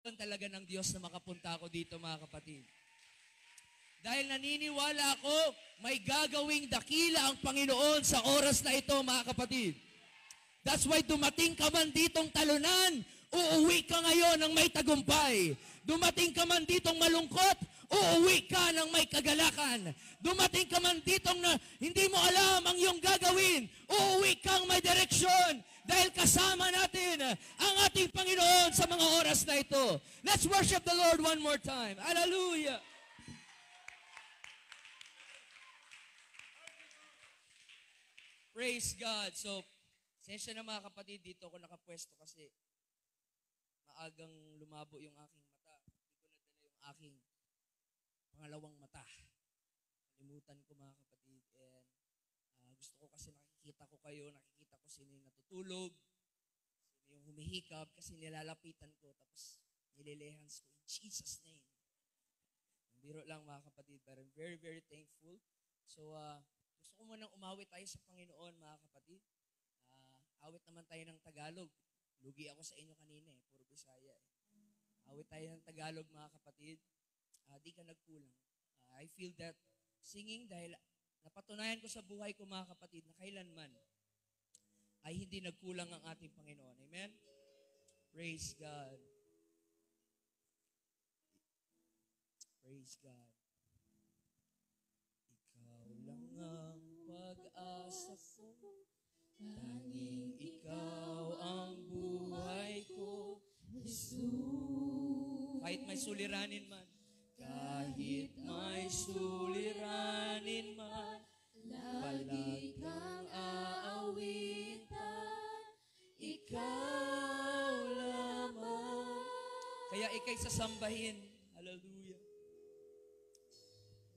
talaga ng Diyos na makapunta ako dito, mga kapatid. Dahil naniniwala ako, may gagawing dakila ang Panginoon sa oras na ito, mga kapatid. That's why dumating ka man ditong talunan, uuwi ka ngayon ng may tagumpay. Dumating ka man ditong malungkot, uuwi ka ng may kagalakan. Dumating ka man ditong na hindi mo alam ang iyong gagawin, uuwi kang may direksyon. Dahil kasama natin ang ating Panginoon sa mga oras na ito. Let's worship the Lord one more time. Hallelujah! Praise God. So, sensya na mga kapatid, dito ako nakapwesto kasi maagang lumabo yung aking mata. Hindi ko nadala yung aking pangalawang mata. Kalimutan ko mga kapatid. And gusto ko kasi nakikita ko kayo, nakikita ko sino yung natutulog, sino yung humihikab, kasi nilalapitan ko, tapos nililehans ko in Jesus' name. Biro lang mga kapatid, but I'm very, very thankful. So, gusto ko munang umawit tayo sa Panginoon, mga kapatid. Awit naman tayo ng Tagalog. Lugi ako sa inyo kanina puro Bisaya Awit tayo ng Tagalog, mga kapatid. Di ka nagkulang. I feel that singing dahil napatunayan ko sa buhay ko, mga kapatid, na kailanman ay hindi nagkulang ang ating Panginoon. Amen? Praise God. Praise God. Ikaw lang ang pag-asa ko, tanging ikaw ang buhay ko, Jesus. Kahit may suliranin man, kahit may suliranin man, lagi kang aawitan, ikaw lamang. Kaya ika'y sasambahin. Hallelujah.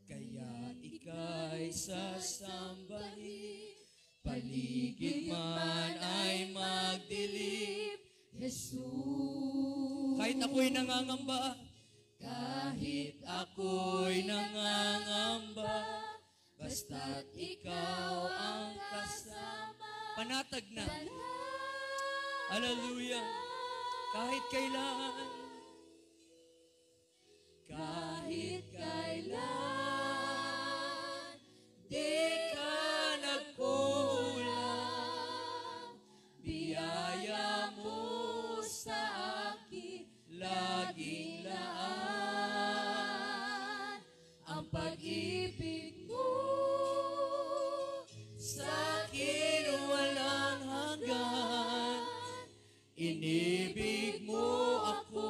Kaya ika'y sasambahin, paligid man ay magdilim, Jesus. Kahit ako'y nangangamba, kahit ako'y nangangamba, basta't ikaw ang kasama. Panatag na. Hallelujah. Kahit kailan, kahit kailan, di ka nagkulang. Biyaya mo sa akin, laging laan. Ang pag-ibig mo sa akin walang hanggan. Inibig mo ako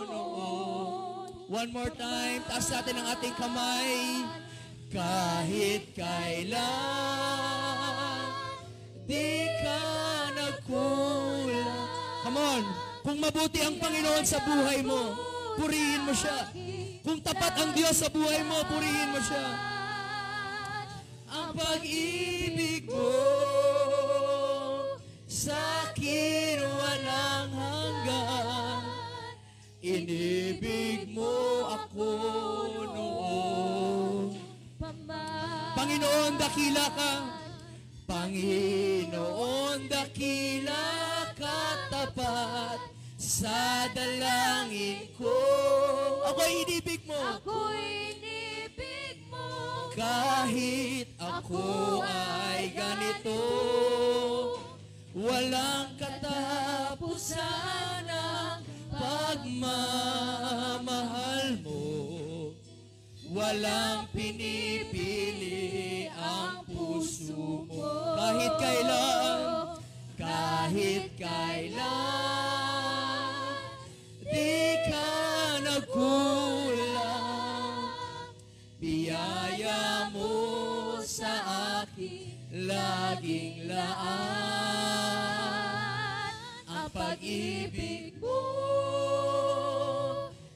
noon. One more time, taas natin ang ating kamay. Kahit kailan, di ka nagkulang. Come on, kung mabuti ang Panginoon sa buhay mo, purihin mo siya. Kung tapat ang Diyos sa buhay mo, purihin mo siya. Ang pag-ibig mo sa akin walang hanggan. Inibig mo ako noon. Panginoon, dakila ka. Panginoon, dakila ka, tapat sa dalangin ko. Ako'y inibig mo. Ako'y inibig mo. Kahit ako ay ganito, walang katapusan ang pagmamahal mo. Walang pinipili ang puso mo. Kahit kailan, kahit kailan, di ka nagkulang. Biyaya mo sa akin, laging laan. Ang pag-ibig mo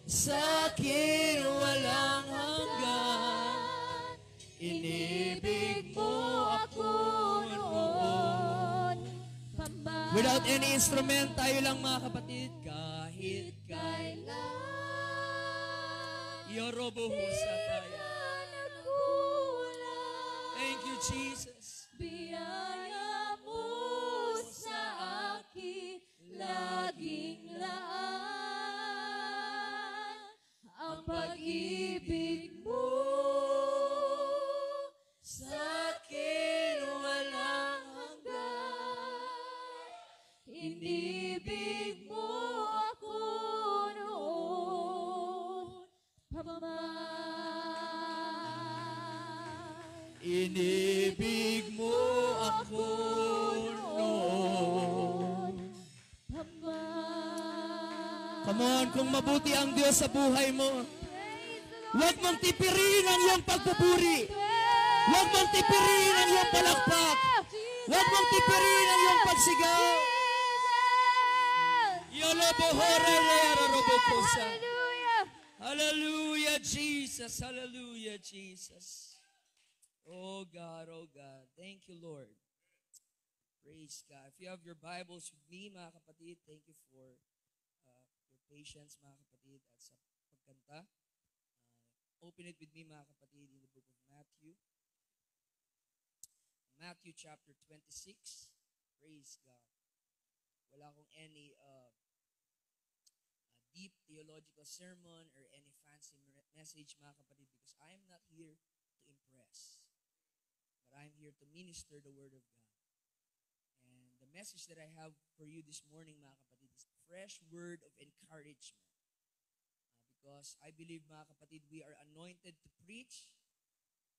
sa akin walang hanggan. Inibig mo ako noon. Without any instrument, tayo lang, mga kapatid. Kahit kailan, Yorobo Husa tayo. Thank you, Jesus. Biyaya mo sa akin, laging laan. pag-ibig mo sa'kin walang hanggan. Inibig mo ako noon pa man. Inibig mo ako noon. Come on, kung mabuti ang Diyos sa buhay mo, huwag mong tipirin ang iyong pagpupuri. Huwag mong tipirin ang iyong palakpak. Huwag mong tipirin ang iyong pagsigaw. Hallelujah, Jesus. Hallelujah, Jesus. Oh God, oh God. Thank you, Lord. Praise God. If you have your Bibles with me, mga kapatid, thank you for your patience, mga kapatid, at sa pagkanta. Open it with me, mga kapatid, in the book of Matthew. Matthew chapter 26. Praise God. Wala akong any deep theological sermon or any fancy message, mga kapatid, because I am not here to impress, but I am here to minister the Word of God. And the message that I have for you this morning, mga kapatid, is a fresh word of encouragement. Because I believe, mga kapatid, we are anointed to preach,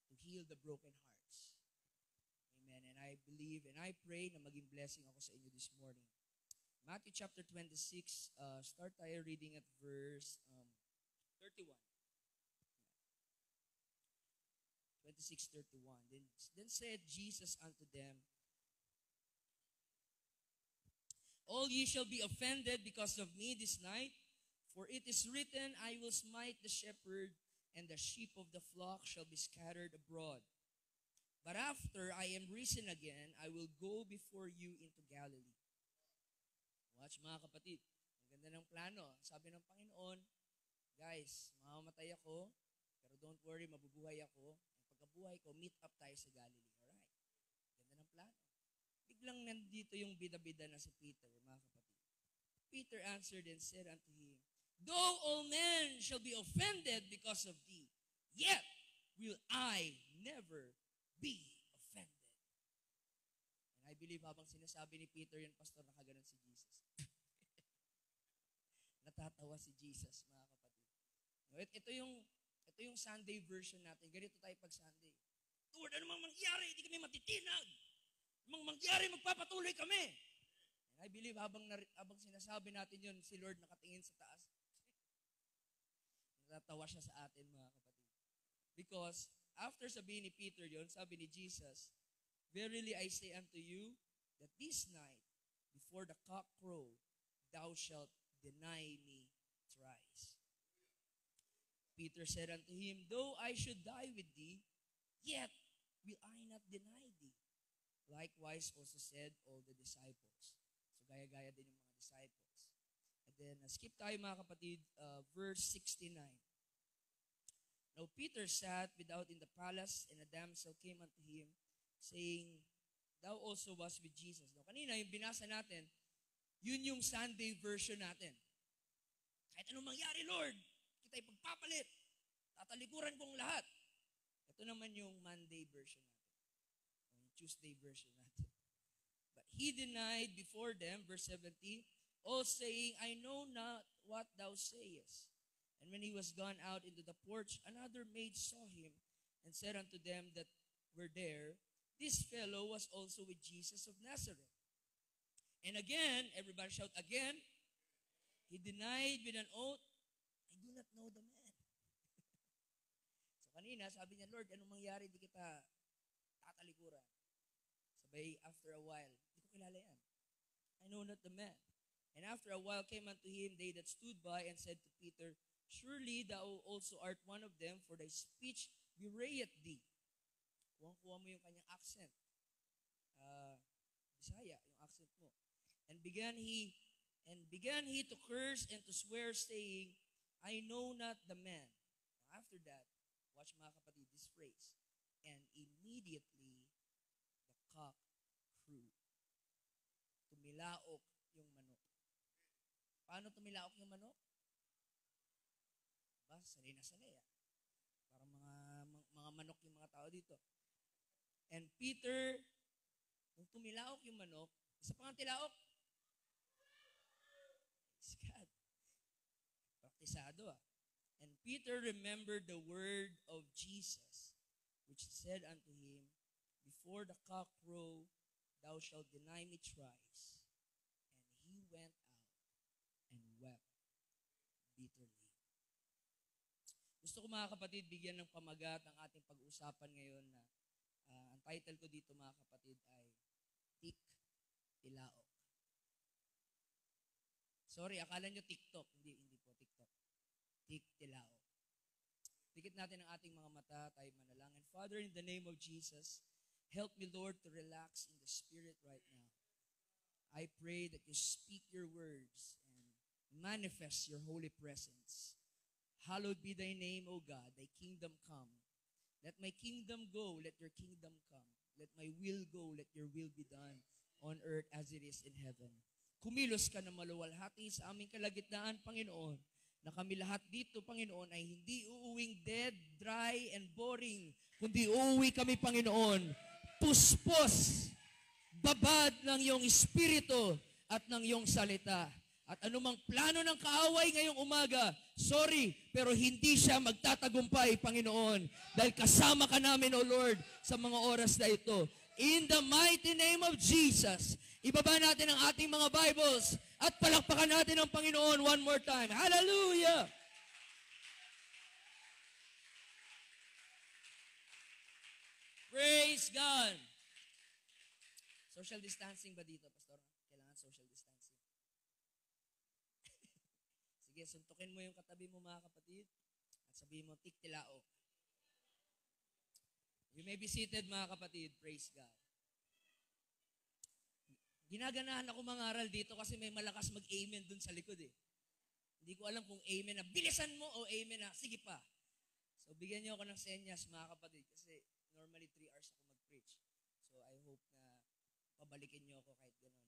to heal the broken hearts. Amen. And I believe and I pray na maging blessing ako sa inyo this morning. Matthew chapter 26, start tayo reading at verse 31. 26:31. Then said Jesus unto them, all ye shall be offended because of me this night, for it is written, I will smite the shepherd, and the sheep of the flock shall be scattered abroad. But after I am risen again, I will go before you into Galilee. Watch, mga kapatid. Ang ganda ng plano. Sabi ng Panginoon, guys, mamamatay ako, pero don't worry, mabubuhay ako. Ang pagkabuhay ko, meet up tayo sa Galilee. Alright? Ganda ng plano. Biglang nandito yung bida-bida na si Peter, mga kapatid. Peter answered and said unto him, though all men shall be offended because of thee, yet will I never be offended. And I believe habang sinasabi ni Peter yan, pastor, nakaganon si Jesus. Natatawa si Jesus, mga kapatid. Ito yung Sunday version natin. Ganito tayo pag Sunday. Lord, ano mang mangyari, hindi kami matitinag. Mang mangyari, magpapatuloy kami. And I believe habang sinasabi natin yun, si Lord nakatingin sa taas. Natatawa siya sa atin, mga kapatid. Because after sabihin ni Peter yun, sabi ni Jesus, verily I say unto you, that this night, before the cock crow, thou shalt deny me thrice. Peter said unto him, though I should die with thee, yet will I not deny thee. Likewise also said all the disciples. So gaya-gaya din yung mga disciples. And then skip tayo, mga kapatid, verse 69. Now Peter sat without in the palace, and a damsel came unto him, saying, thou also was with Jesus. Now kanina yung binasa natin, yun yung Sunday version natin. Kahit anong mangyari, Lord, kita'y pagpapalit. Tatalikuran kong lahat. Ito naman yung Monday version natin. Yung Tuesday version natin. But he denied before them, verse 70, all saying, I know not what thou sayest. And when he was gone out into the porch, another maid saw him, and said unto them that were there, this fellow was also with Jesus of Nazareth. And again, everybody shout, again, he denied with an oath, I do not know the man. So kanina, sabi niya, Lord, anong mangyari, di kita tatalikuran. Sabay, after a while, di ko kilala yan. I know not the man. And after a while came unto him they that stood by and said to Peter, surely thou also art one of them, for thy speech bewrayeth thee. Kuha mo yung kanyang accent. Bisaya, yung accent mo. And began he to curse and to swear, saying, I know not the man. After that, watch, mga kapatid, this phrase. And immediately the cock crew. Tumilaok yung manok. Paano tumilaok yung manok? sanay na sanay. Parang mga manok yung mga tao dito. And Peter, nung tumilaok yung manok, isa pa nga tilaok. Praise God. Praktisado And Peter remembered the word of Jesus, which said unto him, before the cock crow, thou shalt deny me thrice. And he went out and wept bitterly. Gusto ko mga kapatid, bigyan ng pamagat ang ating pag-uusapan ngayon na ang title ko dito mga kapatid ay Tik Tilaok. Sorry, akala nyo TikTok. Hindi po TikTok. Tik Tilaok. Dikit natin ang ating mga mata, tayo manalangin. Father, in the name of Jesus, help me, Lord, to relax in the Spirit right now. I pray that you speak your words and manifest your holy presence. Hallowed be thy name, O God, thy kingdom come. Let my kingdom go, let your kingdom come. Let my will go, let your will be done on earth as it is in heaven. Kumilos ka na maluwalhati sa aming kalagitnaan, Panginoon, na kami lahat dito, Panginoon, ay hindi uuwing dead, dry, and boring, kundi uuwi kami, Panginoon, puspos, babad ng iyong espiritu at ng iyong salita. At anumang plano ng kaaway ngayong umaga, sorry, pero hindi siya magtatagumpay, Panginoon, dahil kasama ka namin, O Lord, sa mga oras na ito. In the mighty name of Jesus, ibaba natin ang ating mga Bibles at palakpakan natin ang Panginoon one more time. Hallelujah! Praise God! Social distancing ba dito, Pastor? Kailangan social distancing. Sige, suntukin mo yung katabi mo mga kapatid at sabihin mo, Tik Tilaok. You may be seated mga kapatid. Praise God. Ginaganahan ako mangaral dito kasi may malakas mag-amen dun sa likod eh. Hindi ko alam kung amen na bilisan mo o amen na sige pa. So bigyan niyo ako ng senyas mga kapatid kasi normally 3 hours ako mag-preach. So I hope na pabalikin niyo ako kahit ganun.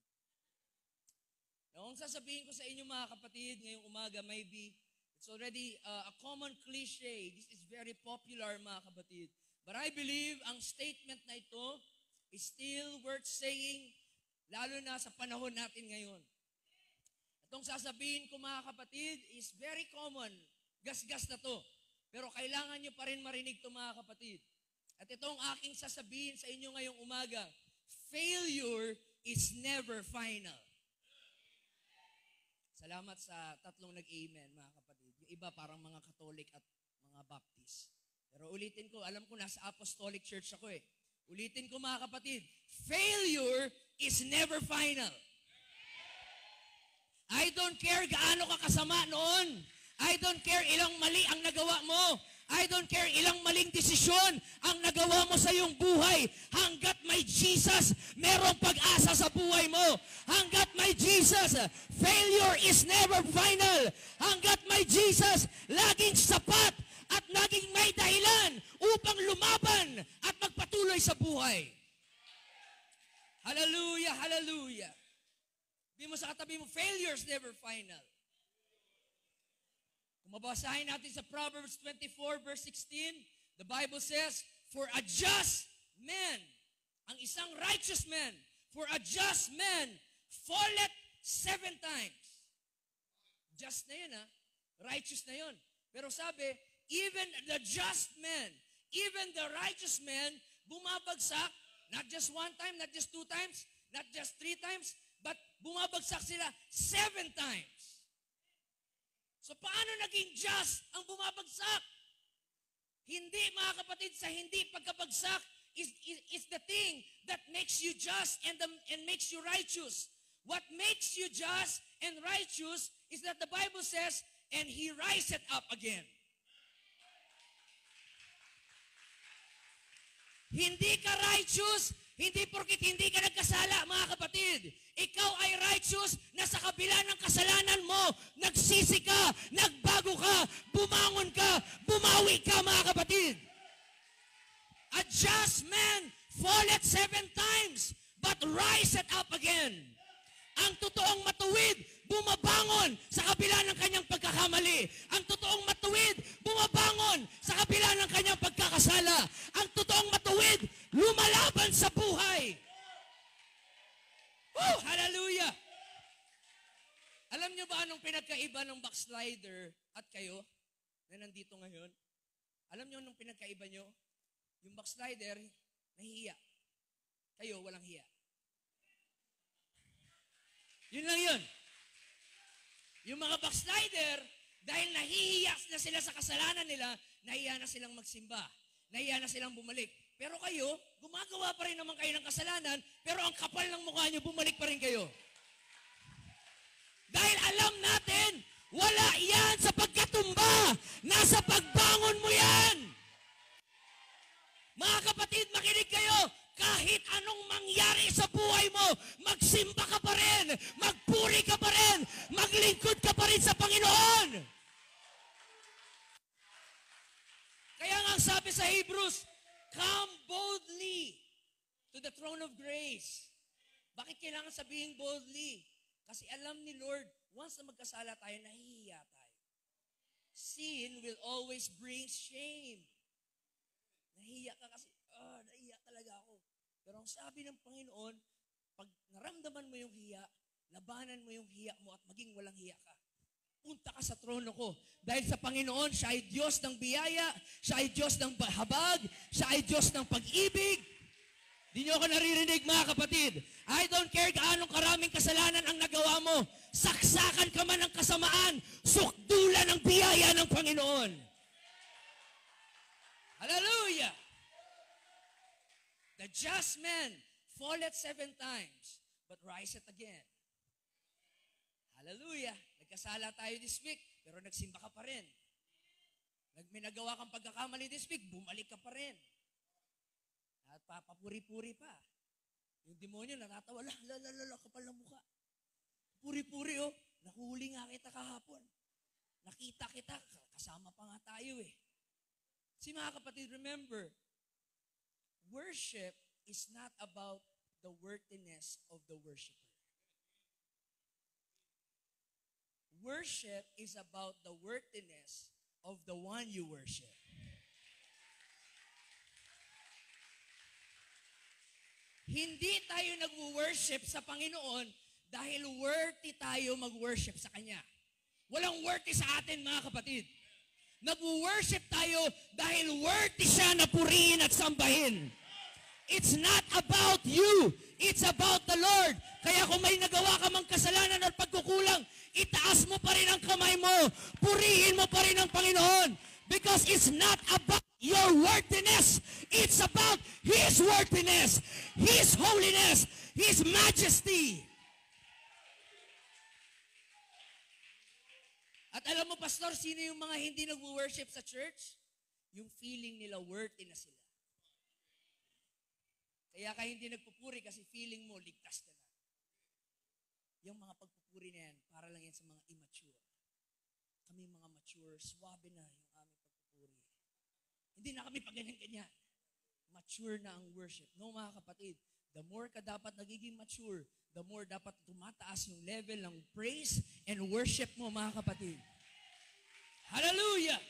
Now, ang sasabihin ko sa inyo mga kapatid ngayong umaga, maybe it's already a common cliche. This is very popular mga kapatid. But I believe ang statement na ito is still worth saying, lalo na sa panahon natin ngayon. Itong sasabihin ko mga kapatid is very common. Gas-gas na to. Pero kailangan nyo pa rin marinig to mga kapatid. At itong aking sasabihin sa inyo ngayong umaga, failure is never final. Salamat sa tatlong nag-amen mga kapatid. Yung iba parang mga Catholic at mga Baptist. Pero ulitin ko, alam ko nasa Apostolic Church ako eh. Ulitin ko mga kapatid, failure is never final. I don't care gaano ka kasama noon. I don't care ilang mali ang nagawa mo. I don't care ilang maling desisyon ang nagawa mo sa iyong buhay. Hanggat may Jesus, merong pag-asa sa buhay mo. Hanggat may Jesus, failure is never final. Hanggat may Jesus, laging sapat at naging may dahilan upang lumaban at magpatuloy sa buhay. Hallelujah, hallelujah. Sabi mo sa katabi mo, failure is never final. Kung mabasahin natin sa Proverbs 24 verse 16, the Bible says, for a just man, ang isang righteous man, for a just man falleth 7 times. Just na yun righteous na yun. Pero sabi, even the just man, even the righteous man, bumabagsak, not just 1 time, not just 2 times, not just 3 times, but bumabagsak sila 7 times. So paano naging just ang bumabagsak? Hindi mga kapatid, sa hindi pagkabagsak is the thing that makes you just and makes you righteous. What makes you just and righteous is that the Bible says, and he riseth up again. Hindi ka righteous, hindi porkit hindi ka nagkasala, mga kapatid. Ikaw ay righteous na sa kabila ng kasalanan mo, nagsisi ka, nagbago ka, bumangon ka, bumawi ka, mga kapatid. A just man falleth 7 times, but riseth up again. Ang totoong matuwid, bumabangon sa kabila ng kanyang pagkakamali. Ang totoong matuwid, bumabangon pinagkaiba ng backslider at kayo na nandito ngayon? Alam niyo nung pinagkaiba nyo? Yung backslider, nahihiya. Kayo, walang hiya. Yun lang yun. Yung mga backslider, dahil nahihiya na sila sa kasalanan nila, nahiya na silang magsimba. Nahiya na silang bumalik. Pero kayo, gumagawa pa rin naman kayo ng kasalanan, pero ang kapal ng mukha nyo, bumalik pa rin kayo. Dahil alam natin, wala yan sa pagkatumba. Nasa pagbangon mo yan. Mga kapatid, makinig kayo. Kahit anong mangyari sa buhay mo, magsimba ka pa rin, magpuri ka pa rin, maglingkod ka pa rin sa Panginoon. Kaya nga sabi sa Hebrews, come boldly to the throne of grace. Bakit kailangan sabihin boldly? Kasi alam ni Lord, once na magkasala tayo, nahihiya tayo. Sin will always bring shame. Nahihiya ka kasi, nahihiya talaga ako. Pero ang sabi ng Panginoon, pag naramdaman mo yung hiya, labanan mo yung hiya mo at maging walang hiya ka. Punta ka sa trono ko. Dahil sa Panginoon, siya ay Diyos ng biyaya, siya ay Diyos ng habag, siya ay Diyos ng pag-ibig. Di nyo ako naririnig, mga kapatid. I don't care gaanong karaming kasalanan ang nagawa mo. Saksakan ka man ng kasamaan, sukdulan ng biyaya ng Panginoon. Hallelujah! The just man falleth 7 times, but riseth again. Hallelujah! Nagkasala tayo this week, pero nagsimba ka pa rin. May nagawa kang pagkakamali this week, bumalik ka pa rin. At papapuri-puri pa. Yung demonyo natatawa, la, kapal ng mukha. Puri-puri, oh. Nakuhuli nga kita kahapon. Nakita kita, kasama pa nga tayo eh. Si mga kapatid, remember, worship is not about the worthiness of the worshiper. Worship is about the worthiness of the one you worship. Hindi tayo nag-worship sa Panginoon dahil worthy tayo mag-worship sa Kanya. Walang worthy sa atin, mga kapatid. Nag-worship tayo dahil worthy siya na purihin at sambahin. It's not about you. It's about the Lord. Kaya kung may nagawa ka mang kasalanan at pagkukulang, itaas mo pa rin ang kamay mo. Purihin mo pa rin ang Panginoon. Because it's not about your worthiness. It's about His worthiness, His holiness, His majesty. At alam mo, Pastor, sino yung mga hindi nag-worship sa church? Yung feeling nila worthy na sila. Kaya ka hindi nagpupuri kasi feeling mo, ligtas ka na. Yung mga pagpupuri na yan, para lang yan sa mga immature. Kami mga mature, swabe na yung aming pagpupuri. Hindi na kami pag-ganyan-ganyan. Mature na ang worship. No, mga kapatid, the more ka dapat nagiging mature, the more dapat tumataas yung level ng praise and worship mo, mga kapatid. Hallelujah!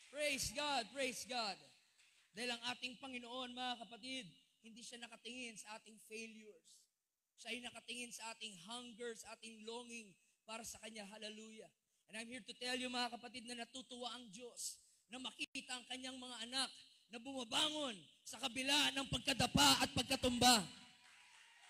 Praise God, praise God. Dahil ang ating Panginoon, mga kapatid, hindi siya nakatingin sa ating failures. Siya ay nakatingin sa ating hunger, sa ating longing para sa Kanya. Hallelujah. And I'm here to tell you, mga kapatid, na natutuwa ang Diyos na makita ang Kanyang mga anak na bumabangon sa kabila ng pagkadapa at pagkatumba.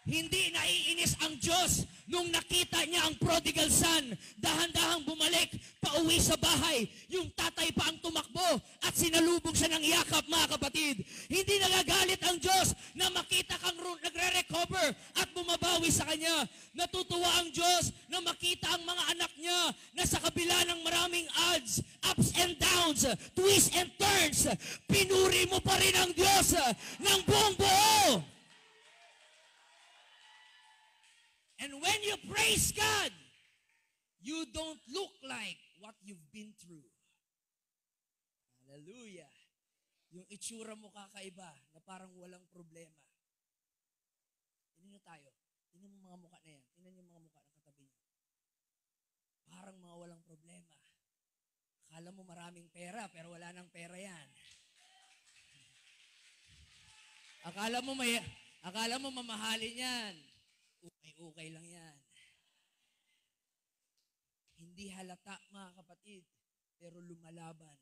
Hindi naiinis ang Diyos nung nakita niya ang prodigal son, dahan-dahang bumalik, pauwi sa bahay. Yung tatay pa ang tumakbo at sinalubog siya ng yakap, mga kapatid. Hindi nagagalit ang Diyos na makita kang nagre-recover at bumabawi sa Kanya. Natutuwa ang Diyos na makita ang mga anak niya na sa kabila ng maraming odds, ups and downs, twists and turns, pinuri mo pa rin ang Diyos ng buong buo. And when you praise God, you don't look like what you've been through. Hallelujah. Yung itsura mo kakaiba na parang walang problema. Tingnan nyo tayo. Tingnan mo mga mukha na yan. Tingnan nyo mga mukha ng katabi nyo. Parang mga walang problema. Akala mo maraming pera, pero wala nang pera yan. Akala mo mamahalin yan. Okay lang yan. Hindi halata, mga kapatid, pero lumalaban.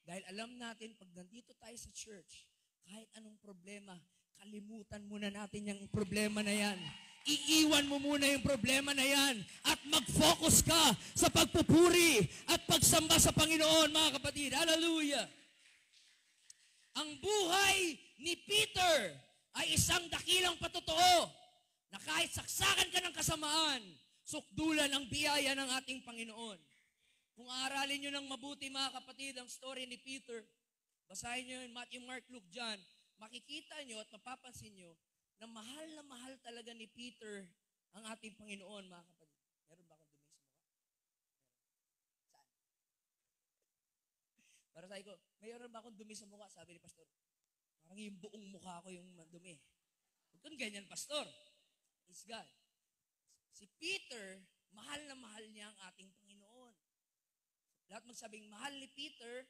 Dahil alam natin, pag nandito tayo sa church, kahit anong problema, kalimutan muna natin yung problema na yan. Iiwan mo muna yung problema na yan at mag-focus ka sa pagpupuri at pagsamba sa Panginoon, mga kapatid. Hallelujah! Ang buhay ni Peter ay isang dakilang patotoo na kahit saksakan ka ng kasamaan, sukdulan ang biyaya ng ating Panginoon. Kung aaralin nyo ng mabuti, mga kapatid, ang story ni Peter, basahin nyo yun, Matthew, Mark, Luke, John, makikita nyo at mapapansin nyo na mahal talaga ni Peter ang ating Panginoon, mga kapatid. Meron ba akong dumi sa mukha? Saan? Para sabi ko, mayroon ba akong dumi sa mukha? Sabi ni Pastor, parang yung buong mukha ko yung dumi. Huwag kang ganyan, Pastor. It's God. Si Peter, mahal na mahal niya ang ating Panginoon. Lahat magsabing, mahal ni Peter,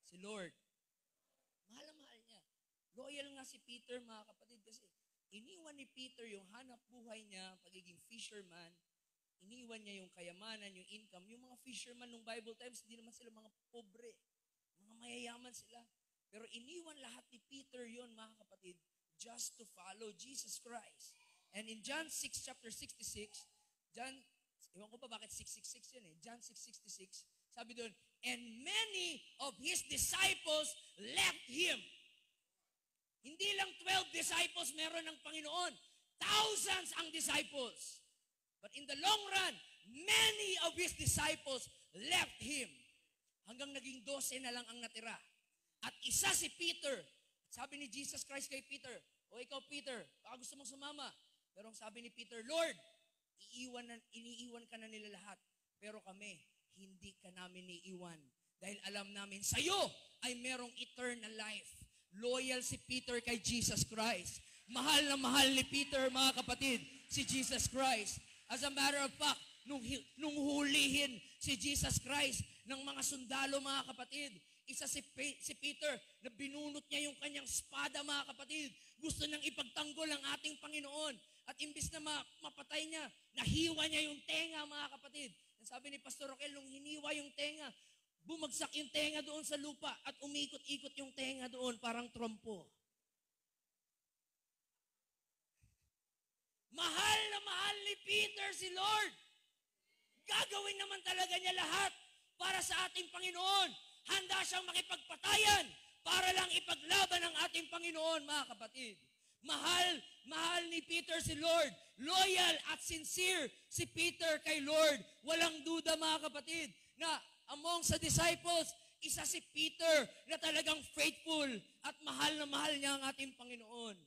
si Lord. Mahal na mahal niya. Loyal nga si Peter, mga kapatid, kasi iniwan ni Peter yung hanap buhay niya, pagiging fisherman, iniwan niya yung kayamanan, yung income. Yung mga fisherman nung Bible times, hindi naman sila mga pobre. Mga mayayaman sila. Pero iniwan lahat ni Peter yon, mga kapatid, just to follow Jesus Christ. And in John 6, chapter 66, ewan ko pa bakit 666 yun eh, John 6:66, sabi doon, and many of his disciples left him. Hindi lang 12 disciples meron ng Panginoon, thousands ang disciples. But in the long run, many of his disciples left him. Hanggang naging 12 na lang ang natira. At isa si Peter. Sabi ni Jesus Christ kay Peter, o ikaw Peter, baka gusto mong sumama. Pero ang sabi ni Peter, Lord, iniiwan ka na nila lahat. Pero kami, hindi ka namin iiwan. Dahil alam namin, sa'yo ay merong eternal life. Loyal si Peter kay Jesus Christ. Mahal na mahal ni Peter, mga kapatid, si Jesus Christ. As a matter of fact, nung hulihin si Jesus Christ ng mga sundalo, mga kapatid, isa si Peter na binunot niya yung kanyang espada, mga kapatid. Gusto niyang ipagtanggol ang ating Panginoon. At imbis na mapatay niya, nahiwa niya yung tenga, mga kapatid. Sabi ni Pastor Roquel, nung hiniwa yung tenga, bumagsak yung tenga doon sa lupa at umikot-ikot yung tenga doon, parang trompo. Mahal na mahal ni Peter si Lord. Gagawin naman talaga niya lahat para sa ating Panginoon. Handa siyang makipagpatayan para lang ipaglaban ang ating Panginoon, mga kapatid. Mahal ni Peter si Lord. Loyal at sincere si Peter kay Lord. Walang duda, mga kapatid, na among sa disciples, isa si Peter na talagang faithful at mahal na mahal niya ang ating Panginoon.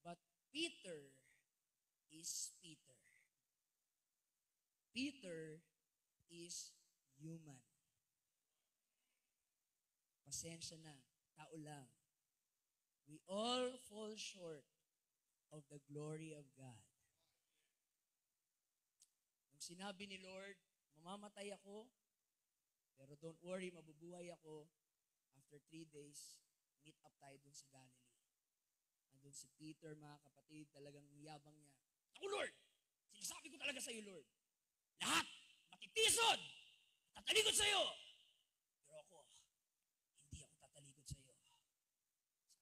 But Peter is Peter. Peter is human. Pasensya na, tao lang. We all fall short of the glory of God. Nung sinabi ni Lord, mamamatay ako, pero don't worry, mabubuhay ako. After 3 days, meet up tayo dun sa Galilee. Andun si Peter, mga kapatid, talagang yabang niya. Ako, Lord! Sinasabi ko talaga sa iyo, Lord. Lahat, matitisod! Tatalikod sa iyo! Pero ako, hindi ako tatalikod sa iyo.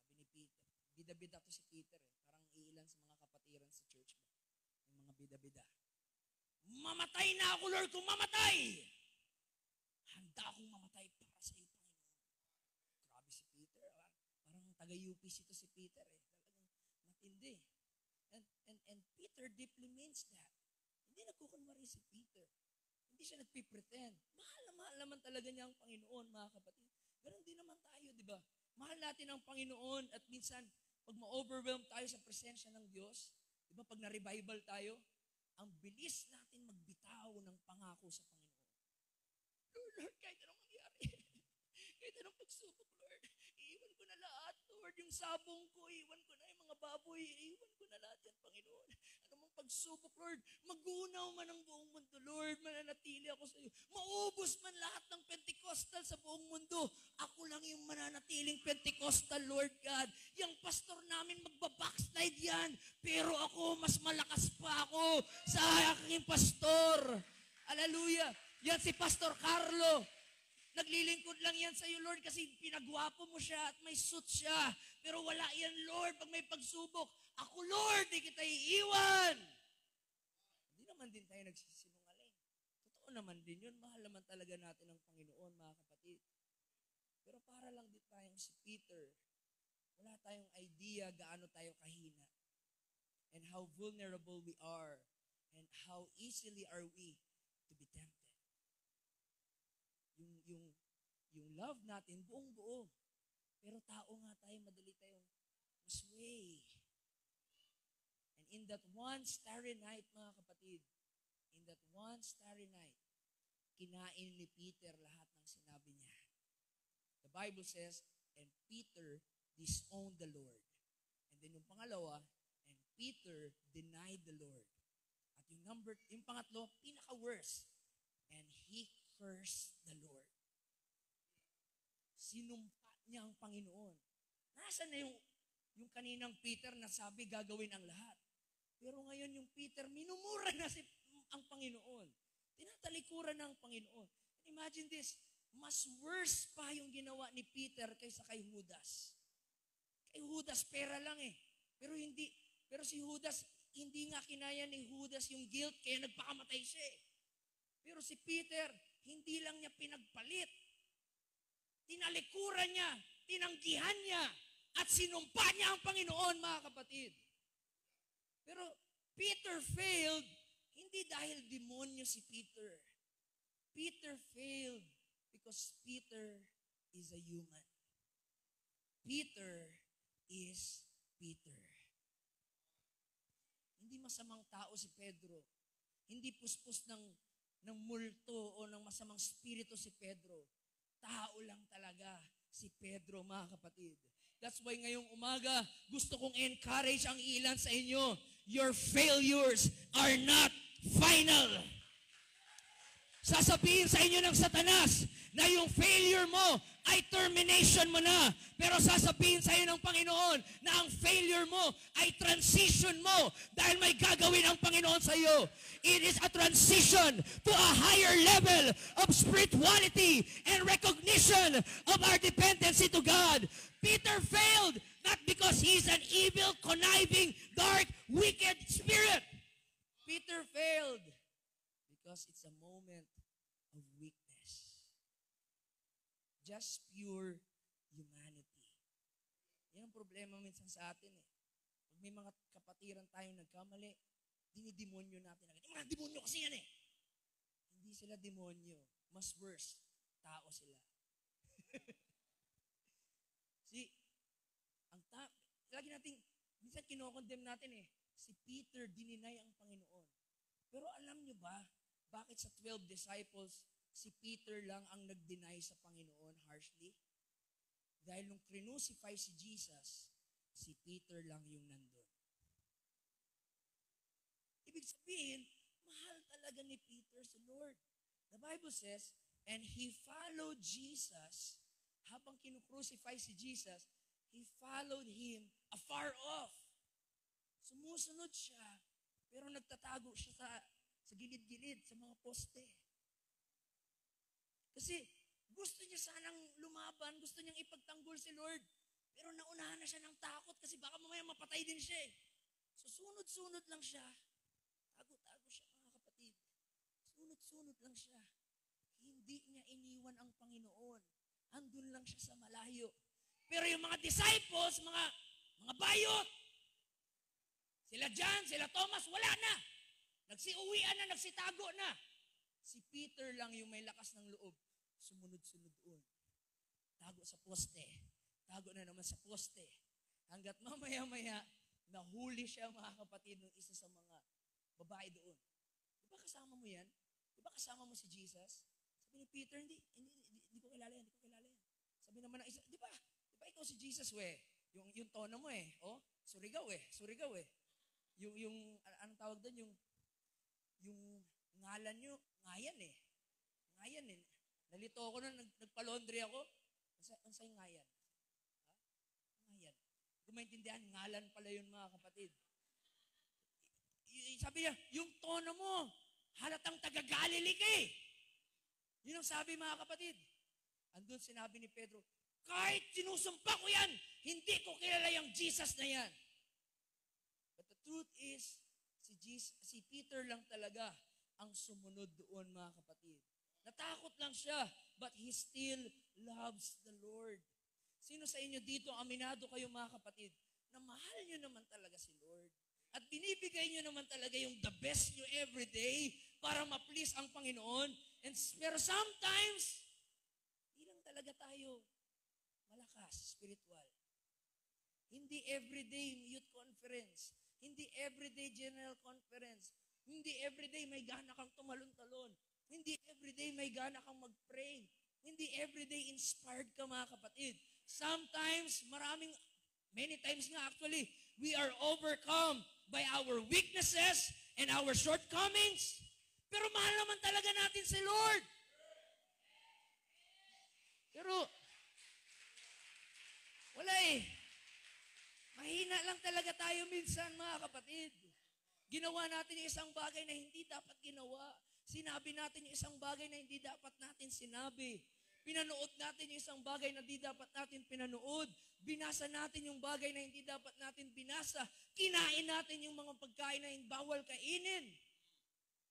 Sabi ni Peter, bida-bida to si Peter eh. Parang iilan sa mga kapatiran sa church ba? Yung mga bida-bida. Mamatay na ako, Lord, kung mamatay! Handa akong mamatay para sa iyo, Panginoon. Grabe si Peter. Parang taga-UPC to si Peter eh. Talagang matindi. And Peter deeply means that. Hindi nagkukunwari si Peter. Hindi siya nagpipretend. Mahal naman talaga niya ang Panginoon, mga kapatid. Ganon din naman tayo, di ba? Mahal natin ang Panginoon at minsan, pag ma-overwhelm tayo sa presensya ng Diyos, di ba, pag na-revival tayo, ang bilis natin magbitaw ng pangako sa Panginoon. Lord, kahit anong mangyari, kahit anong pagsubok, Lord, iiwan ko na lahat, Lord, yung sabong ko, iiwan ko na yung mga baboy, iiwan ko na lahat yan, Panginoon. Ano mong pagsubok, Lord, magunaw man ang buong mundo, Lord, mananatili ako sa iyo. Maubos man lahat ng Pentecostal sa buong mundo, ako lang yung mananatiling Pentecostal, Lord God. Yung pastor namin magbabackslide yan, pero ako, mas malakas pa ako sa aking pastor. Hallelujah. Yan si Pastor Carlo. Naglilingkod lang yan sa iyo, Lord, kasi pinagwapo mo siya at may suit siya. Pero wala yan, Lord, pag may pagsubok. Ako, Lord, di kita iiwan. Hindi naman din tayo nagsisinungaling. Totoo naman din yun. Mahal naman talaga natin ang Panginoon, mga kapatid. Pero para lang din tayong si Peter, wala tayong idea gaano tayo kahina. And how vulnerable we are. And how easily are we to be tempted. Yung love natin, buong-buo. Pero tao nga tayo, madali tayong masway. And in that one starry night, mga kapatid, in that one starry night, kinain ni Peter lahat ng sinabi niya. The Bible says, and Peter disowned the Lord. And then yung pangalawa, and Peter denied the Lord. At yung pangatlo, pinaka-worst, and he cursed the Lord. Sinumpa niya ang Panginoon. Nasaan na yung kaninang Peter na sabi gagawin ang lahat? Pero ngayon yung Peter, minumura na ang Panginoon. Tinatalikuran ng Panginoon. Imagine this, mas worse pa yung ginawa ni Peter kaysa kay Judas. Kay Judas, pera lang eh. Pero si Judas, hindi nga kinaya ni Judas yung guilt, kaya nagpakamatay siya eh. Pero si Peter, hindi lang niya pinagpalit. Tinalikuran niya, tinanggihan niya, at sinumpa niya ang Panginoon, mga kapatid. Pero Peter failed, hindi dahil demonyo si Peter. Peter failed because Peter is a human. Peter is Peter. Hindi masamang tao si Pedro. Hindi puspos ng multo o ng masamang spirito si Pedro. Tao lang talaga si Pedro, mga kapatid. That's why ngayong umaga, gusto kong encourage ang ilan sa inyo. Your failures are not final. Sasabihin sa inyo ng Satanas na yung failure mo ay termination mo na. Pero sasabihin sa inyo ng Panginoon na ang failure mo ay transition mo dahil may gagawin ang Panginoon sa iyo. It is a transition to a higher level of spirituality and recognition of our dependency to God. Peter failed not because he's an evil, conniving, dark, wicked spirit. Peter failed because it's a moment of weakness. Just pure humanity. Yan ang problema minsan sa atin eh. Pag may mga kapatiran tayong nagkamali, dinidemonyo natin agad. Mga demonyo kasi yan eh. Hindi sila demonyo. Mas worse, tao sila. See, lagi natin, minsan kinokondemn natin eh. Si Peter, dininay ang Panginoon. Pero alam nyo ba, bakit sa 12 disciples, si Peter lang ang nag-deny sa Panginoon harshly? Dahil nung crucify si Jesus, si Peter lang yung nandun. Ibig sabihin, mahal talaga ni Peter sa Lord. The Bible says, and he followed Jesus, habang kinukrucify si Jesus, he followed him afar off. Sumusunod siya, pero nagtatago siya sa gilid-gilid, sa mga poste. Kasi gusto niya sanang lumaban, gusto niyang ipagtanggol si Lord, pero naunahan na siya ng takot kasi baka mamaya mapatay din siya eh. So sunod-sunod lang siya. Tago-tago siya, mga kapatid. Sunod-sunod lang siya. Hindi niya iniwan ang Panginoon. Andun lang siya sa malayo. Pero yung mga disciples, mga bayot, sila John, sila Thomas, wala na. Nagsiuwian na, nagsitago na. Si Peter lang yung may lakas ng loob. Sumunod-sunod doon. Tago sa poste. Tago na naman sa poste. Hanggat mamaya-maya, nahuli siya, mga kapatid, ng isa sa mga babae doon. Di ba kasama mo yan? Di ba kasama mo si Jesus? Sabi ni Peter, hindi ko kilala yan, Sabi naman ng isa, di ba ikaw si Jesus, we? Yung tono mo eh. Oh, surigaw eh. Yung anong tawag doon? Yung ngalan nyo, ngayan eh. Nalito ako na, nagpa-laundry ako. Ang sa'yo ngayan? Ngayan. Kung maintindihan, ngalan pala yun, mga kapatid. sabi niya, yung tono mo, halatang taga-Galilee ka eh. Yun ang sabi mga kapatid. Andun sinabi ni Pedro, kahit sinusumpa ko yan, hindi ko kilala yung Jesus na yan. But the truth is, si Peter lang talaga ang sumunod doon mga kapatid. Natakot lang siya, but he still loves the Lord. Sino sa inyo dito, aminado kayo mga kapatid, na mahal nyo naman talaga si Lord. At binibigay nyo naman talaga yung the best nyo every day para ma-please ang Panginoon. Pero sometimes, hindi lang talaga tayo malakas, spiritual. Hindi everyday youth conference. Hindi everyday general conference. Hindi everyday may gana kang tumalon-talon. Hindi everyday may gana kang mag-pray. Hindi everyday inspired ka mga kapatid. Sometimes, many times nga actually, we are overcome by our weaknesses and our shortcomings. Pero mahal naman talaga natin si Lord. Pero, wala eh. Mahina lang talaga tayo minsan mga kapatid. Ginawa natin yung isang bagay na hindi dapat ginawa. Sinabi natin yung isang bagay na hindi dapat natin sinabi. Pinanood natin yung isang bagay na hindi dapat natin pinanood. Binasa natin yung bagay na hindi dapat natin binasa. Kinain natin yung mga pagkain na hindi bawal kainin.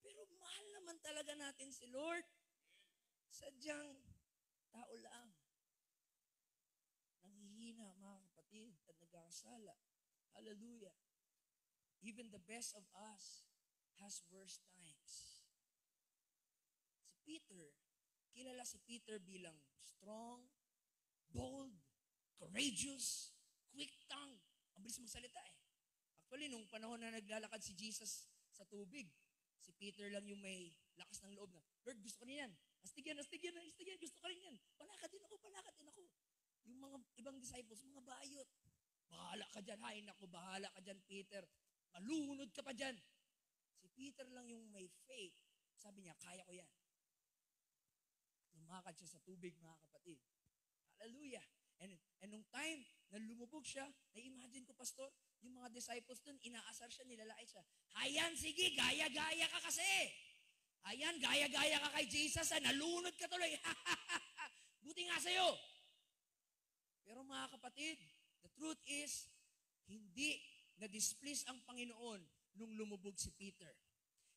Pero mahal naman talaga natin si Lord. Sadyang tao lang. Nanghihina mga kapatid at nagkakasala. Hallelujah. Even the best of us has worse times. Si Peter, kilala si Peter bilang strong, bold, courageous, quick-tongued. Ang bilis magsalita eh. Actually, nung panahon na naglalakad si Jesus sa tubig, si Peter lang yung may lakas ng loob na, Lord, gusto ko rin yan. Astig yan, gusto ko rin yan. Palakad din ako. Yung mga ibang disciples, mga bayot. Bahala ka dyan, hain ako, bahala ka dyan, Peter. Malunod ka pa dyan. Si Peter lang yung may faith. Sabi niya, kaya ko yan. Lumakad siya sa tubig, mga kapatid. Hallelujah. And nung time na lumubog siya, na-imagine ko, Pastor, yung mga disciples dun, inaasar siya, nilalait siya. Hayan, sige, gaya-gaya ka kasi. Ayan, gaya-gaya ka kay Jesus, nalunod ka tuloy. Buti nga sa'yo. Pero mga kapatid, the truth is, hindi na-displease ang Panginoon nung lumubog si Peter.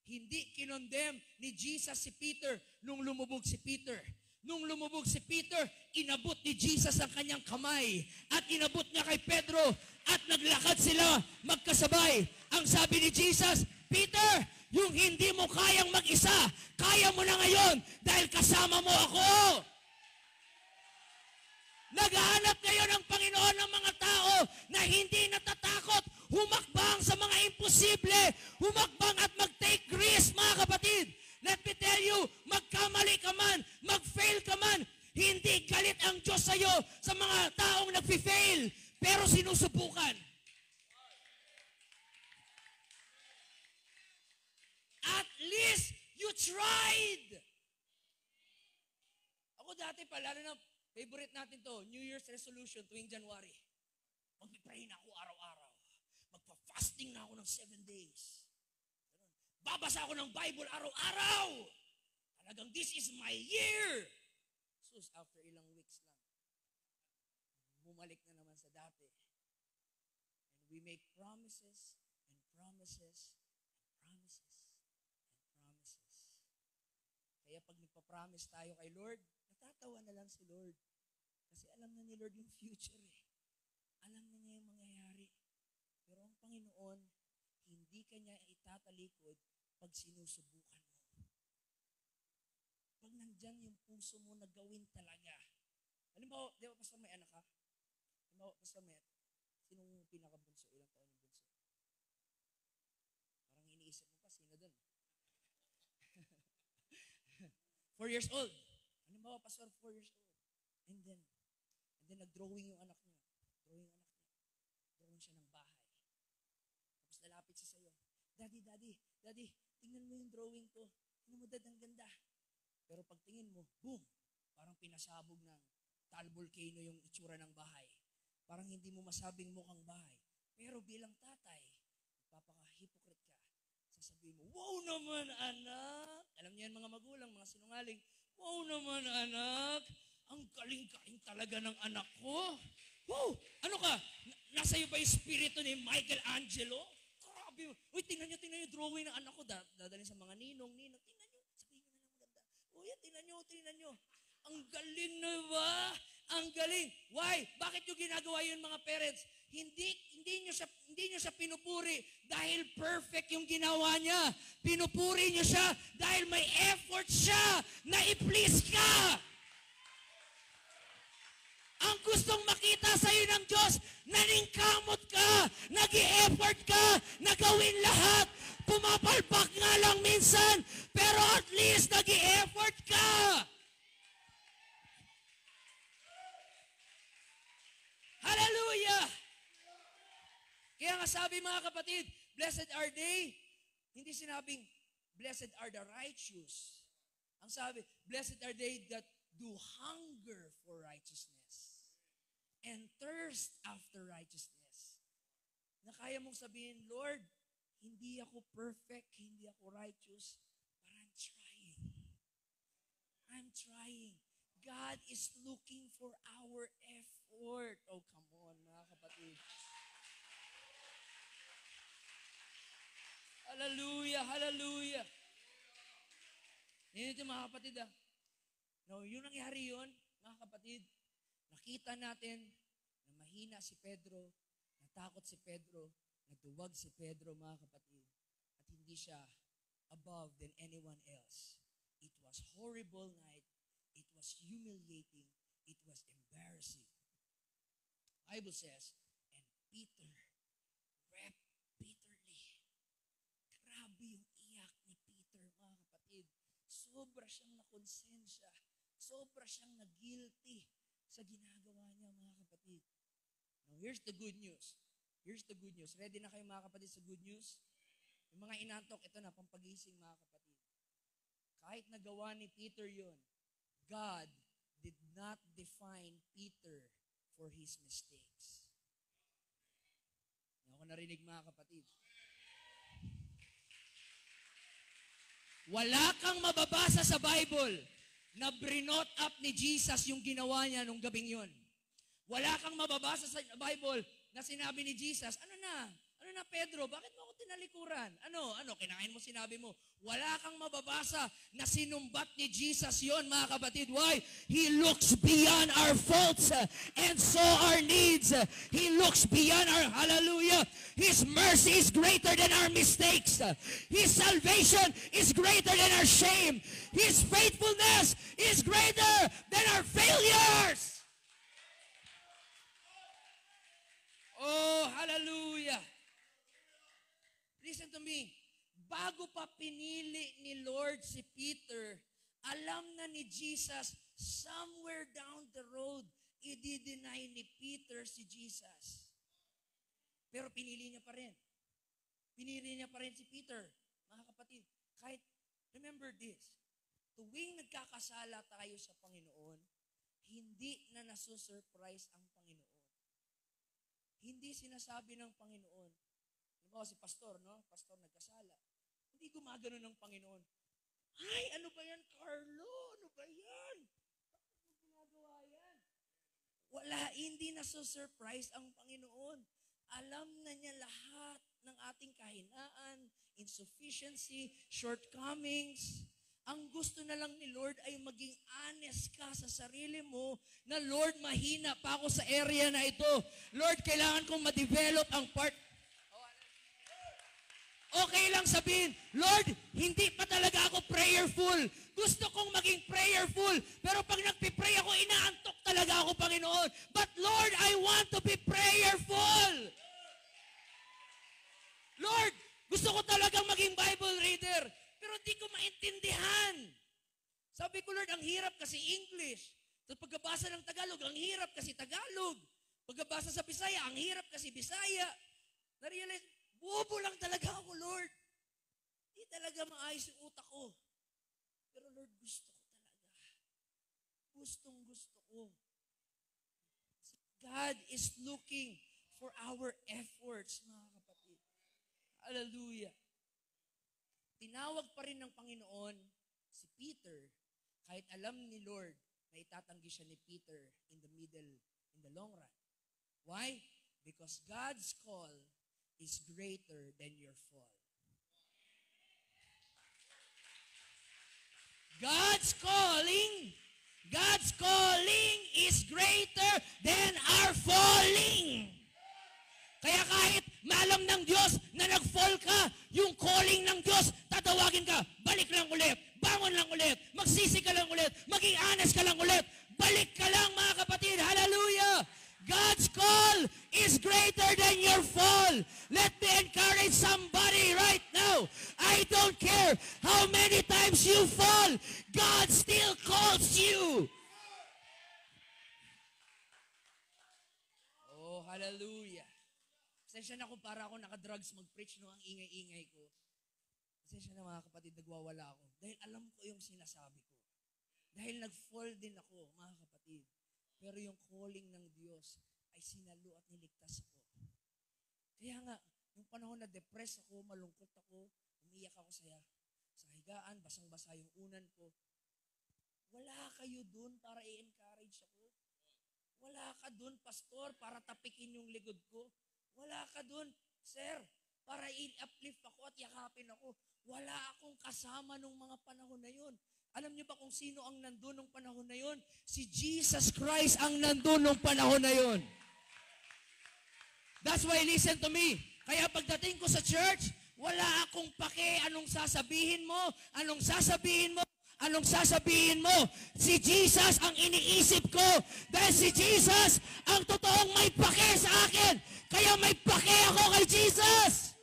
Hindi kinondem ni Jesus si Peter nung lumubog si Peter. Nung lumubog si Peter, inabot ni Jesus ang kanyang kamay at inabot niya kay Pedro at naglakad sila magkasabay. Ang sabi ni Jesus, Peter, yung hindi mo kayang mag-isa, kaya mo na ngayon dahil kasama mo ako. Naghahanap ngayon ang Panginoon ng mga tao na hindi natatakot humakbang sa mga imposible, humakbang at mag-take risk, mga kapatid. Let me tell you, magkamali ka man, mag-fail ka man, hindi galit ang Diyos sa'yo sa mga taong nag-fail, pero sinusubukan. At least you tried. Ako dati pa, lalo na favorite natin to, New Year's resolution tuwing January. Mag-pray na ako araw-araw. Magpa-fasting na ako ng 7 days. Babasa ako ng Bible araw-araw. Talagang this is my year. Sus, after ilang weeks lang, bumalik na naman sa dati. And we make promises and promises and promises and promises. Kaya pag nagpa-promise tayo kay Lord, natatawa na lang si Lord. Kasi alam na ni Lord yung future eh. Alam na niya yung mangyayari. Pero ang Panginoon, hindi kanya itatalikod pag sinusubukan mo. Pag nandyan yung puso mo na gawin talaga. Halimbawa, di ba Pastor, may anak ka? Halimbawa, Pastor Met, sinong pinakabunso? Ilang taon yung bunso? Parang iniisip mo pa, sino dun? 4 years old. Halimbawa, Pastor, 4 years old. And then nag-drawing yung anak niya. Drawing siya ng bahay. Tapos lalapit siya sa'yo. Daddy, tingnan mo yung drawing ko. Tingnan mo, Dad, ang ganda. Pero pag tingin mo, boom! Parang pinasabog ng volcano yung itsura ng bahay. Parang hindi mo masabing mukhang bahay. Pero bilang tatay, papaka-hypocrite ka. Sabihin mo, wow naman anak. Alam niyo yan mga magulang, mga sinungaling. Wow naman anak. Ang galing-galing talaga ng anak ko. Wow, ano ka? Nasa iyo ba yung spirito ni Michelangelo? Grabe. Uy, tingnan niyo yung drawing ng anak ko. Dadalhin sa mga ninong. Tingnan niyo. Sabihin niyo na lang maganda. Uy, tingnan niyo. Ang galing na ba? Ang galing. Why? Bakit yung ginagawa yun mga parents? Hindi niyo siya pinupuri dahil perfect yung ginawa niya. Pinupuri niyo siya dahil may effort siya na i-please ka. Ang gustong makita sa iyo ng Diyos, naningkamot ka, nag-i-effort ka, nagawin lahat, pumapalpak nga lang minsan, pero at least nag-i-effort ka. Hallelujah! Kaya nga sabi mga kapatid, blessed are they, hindi sinabing, blessed are the righteous. Ang sabi, blessed are they that do hunger for righteousness and thirst after righteousness. Na kaya mong sabihin, Lord, hindi ako perfect, hindi ako righteous, but I'm trying. I'm trying. God is looking for our effort. Oh, come on, mga kapatid. Hallelujah, hallelujah. Yan ito mga kapatid No, yung nangyari yun, mga kapatid, nakita natin na mahina si Pedro, natakot si Pedro, naduwag si Pedro, mga kapatid, at hindi siya above than anyone else. It was horrible night. It was humiliating. It was embarrassing. Bible says, and Peter wept bitterly. Grabe yung iyak ni Peter, mga kapatid. Sobra siyang nakonsensya. Sobra siyang nag-guilty sa ginagawa niya, mga kapatid. Now, here's the good news. Here's the good news. Ready na kayo, mga kapatid, sa good news? Yung mga inantok, ito na, pampagising, mga kapatid. Kahit nagawa ni Peter yun, God did not define Peter for his mistakes. Hindi ako narinig, mga kapatid. Wala kang mababasa sa Bible na brinot up ni Jesus yung ginawa niya nung gabing yun. Wala kang mababasa sa Bible na sinabi ni Jesus, ano na Pedro, bakit mo ako tinalikuran? Ano, kinain mo sinabi mo. Wala kang mababasa na sinumbat ni Jesus yon, mga kapatid. Why? He looks beyond our faults and saw our needs. He looks beyond our, hallelujah. His mercy is greater than our mistakes. His salvation is greater than our shame. His faithfulness is greater than our failures. Oh, hallelujah. Listen to me. Bago pa pinili ni Lord si Peter, alam na ni Jesus, somewhere down the road, i-deny ni Peter si Jesus. Pero pinili niya pa rin. Pinili niya pa rin si Peter. Mga kapatid, kahit, remember this, tuwing nagkakasala tayo sa Panginoon, hindi na nasusurprise ang Panginoon. Hindi sinasabi ng Panginoon, si pastor, no? Pastor nagkasala. Hindi gumagano ng Panginoon. Ay, ano ba yan, Carlo? Ano ba yan? Bakit mo ginagawa yan? Wala, hindi nasusurprise ang Panginoon. Alam na niya lahat ng ating kahinaan, insufficiency, shortcomings. Ang gusto na lang ni Lord ay maging honest ka sa sarili mo na, Lord, mahina pa ako sa area na ito. Lord, kailangan kong ma-develop ang part. Okay lang sabihin, Lord, hindi pa talaga ako prayerful. Gusto kong maging prayerful. Pero pag nagpipray ako, inaantok talaga ako, Panginoon. But Lord, I want to be prayerful. Lord, gusto ko talagang maging Bible reader. Pero hindi ko maintindihan. Sabi ko, Lord, ang hirap kasi English. Tapos pagkabasa ng Tagalog, ang hirap kasi Tagalog. Pagkabasa sa Bisaya, ang hirap kasi Bisaya. Na-realize, bobo lang talaga ako, Lord. Hindi talaga maayos yung utak ko. Pero Lord, gusto ko talaga. Gustong-gusto ko. God is looking for our efforts, mga kapatid. Hallelujah. tinawag pa rin ng Panginoon si Peter kahit alam ni Lord na itatanggi siya ni Peter in the middle, in the long run. Why? Because God's call is greater than your fall. God's calling is greater than our falling. Kaya kahit maalam ng Diyos na nag-fall ka, yung calling ng Diyos, tatawagin ka, balik lang ulit, bangon lang ulit, magsisi ka lang ulit, maging honest ka lang ulit, balik ka lang mga kapatid, hallelujah! God's call is greater than your fall. Let me encourage somebody right now. I don't care how many times you fall, God still calls you. Oh, hallelujah. Pasensya na kung para ako naka-drugs mag-preach no, ang ingay-ingay ko. Pasensya na mga kapatid, nagwawala ako. Dahil alam ko yung sinasabi ko. Dahil nag-fall din ako, mga kapatid. Pero yung calling ng Diyos ay sinalo at niligtas ako. Kaya nga, yung panahon na depressed ako, malungkot ako, umiyak ako sa higaan, basang-basa yung unan ko. Wala kayo dun para i-encourage ako. Wala ka dun, pastor, para tapikin yung likod ko. Wala ka dun, sir, para i-uplift ako at yakapin ako. Wala akong kasama nung mga panahon na yun. Alam niyo ba kung sino ang nandun nung panahon na yun? Si Jesus Christ ang nandun nung panahon na yun. That's why, listen to me. Kaya pagdating ko sa church, wala akong pake anong sasabihin mo, anong sasabihin mo, anong sasabihin mo. Si Jesus ang iniisip ko. Dahil si Jesus ang totoong may pake sa akin. Kaya may pake ako kay Jesus.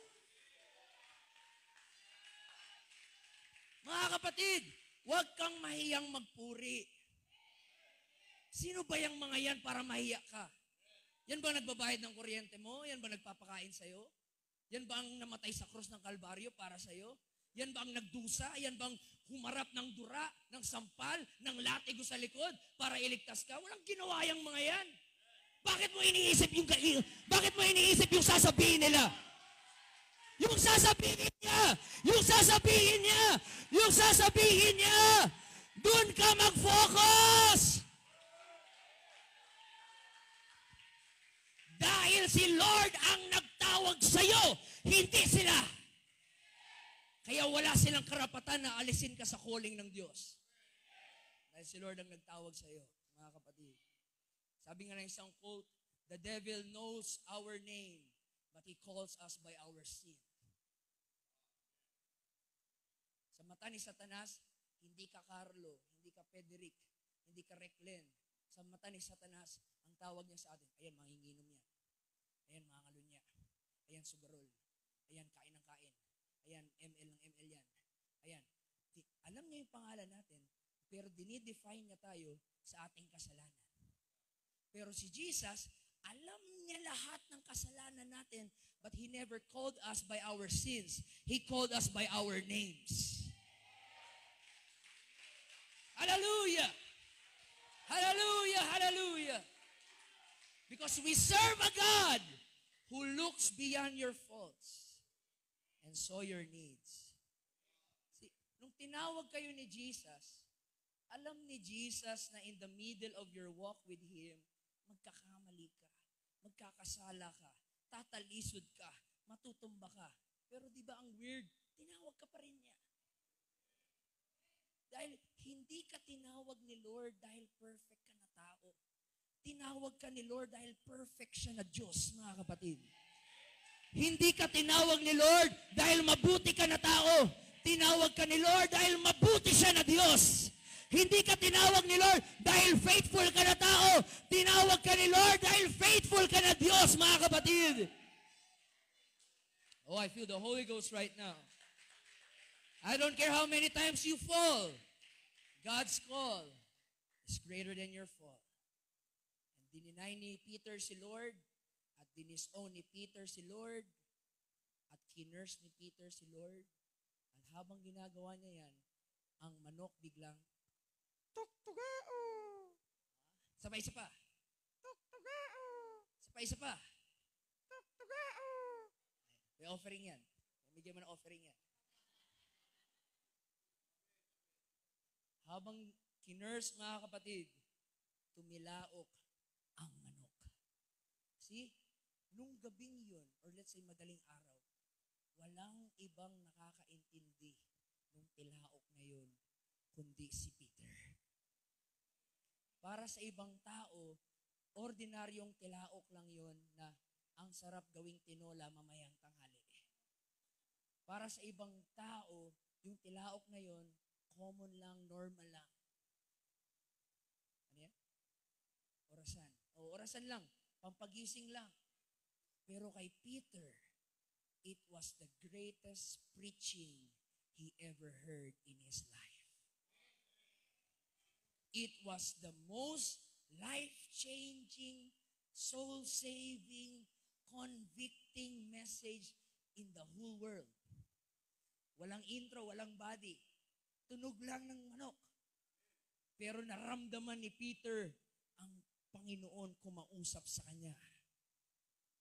Mga kapatid, huwag kang mahiyang magpuri. Sino ba yung mga yan para mahiya ka? Yan ba nagbabayad ng kuryente mo? Yan ba nagpapakain sa'yo? Yan ba ang namatay sa krus ng Kalbaryo para sa'yo? Yan ba ang nagdusa? Yan ba ang humarap ng dura, ng sampal, ng latigo sa likod para iligtas ka? Walang ginawa yung mga yan. Bakit mo iniisip yung sasabihin nila? Yung sasabihin niya, doon ka mag-focus. Dahil si Lord ang nagtawag sa'yo, hindi sila. Kaya wala silang karapatan na alisin ka sa calling ng Diyos. Dahil si Lord ang nagtawag sa'yo, mga kapatid. Sabi nga ng isang quote, the devil knows our name, but he calls us by our sin. Sa mata ni Satanas, hindi ka Carlo, hindi ka Frederick, hindi ka Reclen. Sa mata ni Satanas, ang tawag niya sa atin, ayan, manginginom yan. Ayan, mangalo niya. Ayan, sugarol. Ayan, kain ng kain. Ayan, ML ng ML yan. Ayan. Alam niya yung pangalan natin, pero dinidefine niya tayo sa ating kasalanan. Pero si Jesus, alam niya lahat ng kasalanan natin, but He never called us by our sins. He called us by our names. Hallelujah! Hallelujah! Hallelujah! Because we serve a God who looks beyond your faults and saw your needs. See, nung tinawag kayo ni Jesus, alam ni Jesus na in the middle of your walk with Him, magkakamali ka, magkakasala ka, tatalisod ka, matutumba ka. Pero di ba ang weird? Tinawag ka pa rin niya. Dahil hindi ka tinawag ni Lord dahil perfect ka na tao. Tinawag ka ni Lord dahil perfect siya na Diyos, mga kapatid. Hindi ka tinawag ni Lord dahil mabuti ka na tao. Tinawag ka ni Lord dahil mabuti siya na Diyos. Hindi ka tinawag ni Lord dahil faithful ka na tao. Tinawag ka ni Lord dahil faithful ka na Diyos, mga kapatid. Oh, I feel the Holy Ghost right now. I don't care how many times you fall. God's call is greater than your fall. And dininay ni Peter si Lord, at dinisown ni Peter si Lord, at kinurse ni Peter si Lord. At habang ginagawa niya yan, ang manok biglang tuktugao. Sabay isa pa. Tuktugao. Sabay isa pa. Tuktugao. May offering yan. Bigyan mo ng offering yan. habang kinurse, mga kapatid, tumilaok ang manok. See? Nung gabing yun, or let's say madaling araw, walang ibang nakakaintindi nung tilaok na yun, kundi si Peter. Para sa ibang tao, ordinaryong tilaok lang yun na ang sarap gawing tinola mamayang tanghali. Para sa ibang tao, yung tilaok na yun, common lang, normal lang. Ano yan? Orasan. O, orasan lang. Pampagising lang. Pero kay Peter, it was the greatest preaching he ever heard in his life. It was the most life-changing, soul-saving, convicting message in the whole world. Walang intro, walang body. Tunog lang ng manok. Pero naramdaman ni Peter ang Panginoon kumausap sa kanya.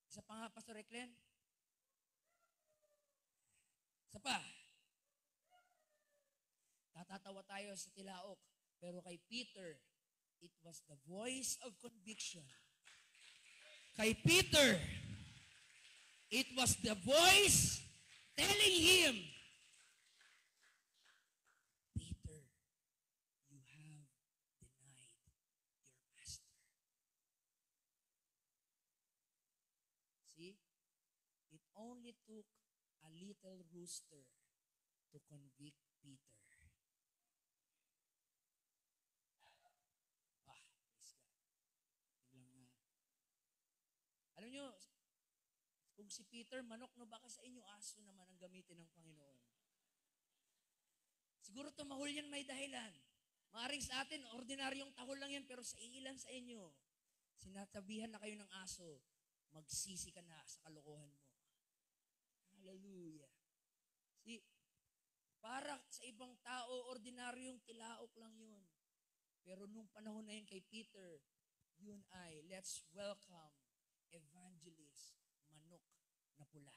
Isa pa nga, Pastor Eklen. Isa pa. Tatatawa tayo sa tilaok. Pero kay Peter, it was the voice of conviction. Kay Peter, it was the voice telling him, Peter, you have denied your master. See? It only took a little rooster to convict Peter. Praise God. Biglang alam nyo, kung si Peter, manok, no, baka sa inyo aso naman ang gamitin ng Panginoon. Siguro tumahol yan may dahilan. Maaring sa atin, ordinaryong tahol lang yan, pero sa ilan sa inyo, sinatabihan na kayo ng aso, magsisi ka na sa kalokohan mo. Hallelujah. See, para sa ibang tao, ordinaryong tilaok lang yun. Pero nung panahon na yun kay Peter, yun ay, let's welcome evangelist manok na pula.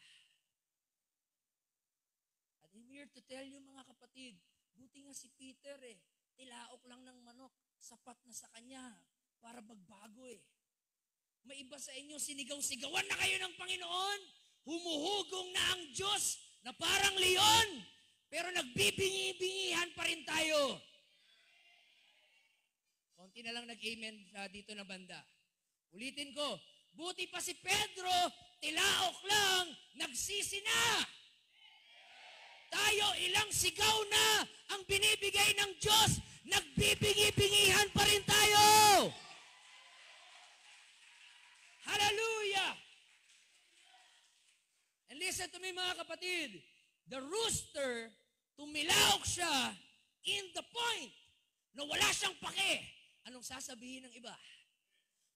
At I'm here to tell you, mga kapatid, buti nga si Peter tilaok lang ng manok, sapat na sa kanya para magbago May iba sa inyo, sinigaw-sigawan na kayo ng Panginoon, humuhugong na ang Diyos na parang leon, pero nagbibingi-bingihan pa rin tayo. Konti na lang nag-amen dito na banda. Ulitin ko, buti pa si Pedro, tilaok lang, nagsisi na. Tayo, ilang sigaw na ang binibigay ng Diyos, nagbibingi-bingihan pa rin tayo. Hallelujah! And listen to me, mga kapatid, the rooster, tumilaok siya in the point na wala siyang pake. Anong sasabihin ng iba?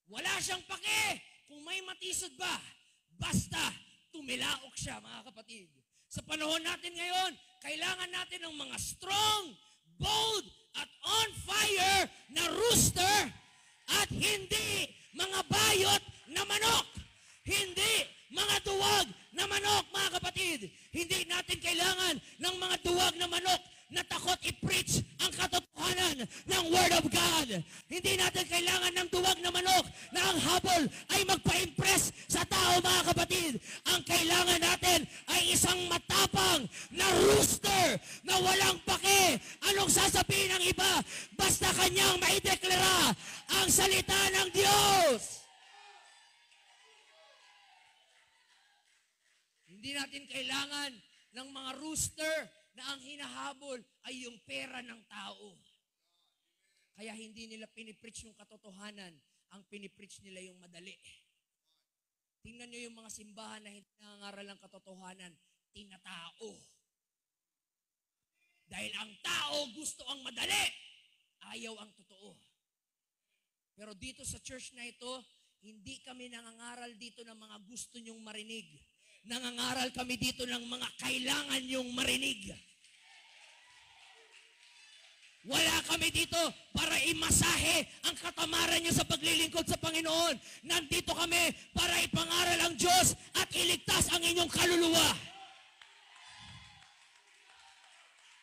Wala siyang pake kung may matisod ba. Basta tumilaok siya, mga kapatid. Sa panahon natin ngayon, kailangan natin ng mga strong, bold, at on fire na rooster at hindi mga bayot na manok. Hindi mga duwag na manok, mga kapatid. Hindi natin kailangan ng mga duwag na manok na takot i-preach ang katotohanan ng Word of God. Hindi natin kailangan ng duwag na manok na ang habol ay magpa-impress sa tao, mga kapatid. Ang kailangan natin ay isang matapang na rooster na walang pake. Anong sasabihin ng iba? Basta kanyang maideklara ang salita ng Diyos. Hindi natin kailangan ng mga rooster na ang hinahabol ay yung pera ng tao. Kaya hindi nila pinipreach yung katotohanan, ang pinipreach nila yung madali. Tingnan nyo yung mga simbahan na hindi nangangaral ng katotohanan, tinatao. Dahil ang tao gusto ang madali, ayaw ang totoo. Pero dito sa church na ito, hindi kami nangangaral dito ng mga gusto nyong marinig. Nangangaral kami dito ng mga kailangan nyong marinig. Wala kami dito para imasahe ang katamaran nyo sa paglilingkod sa Panginoon. Nandito kami para ipangaral ang Diyos at iligtas ang inyong kaluluwa.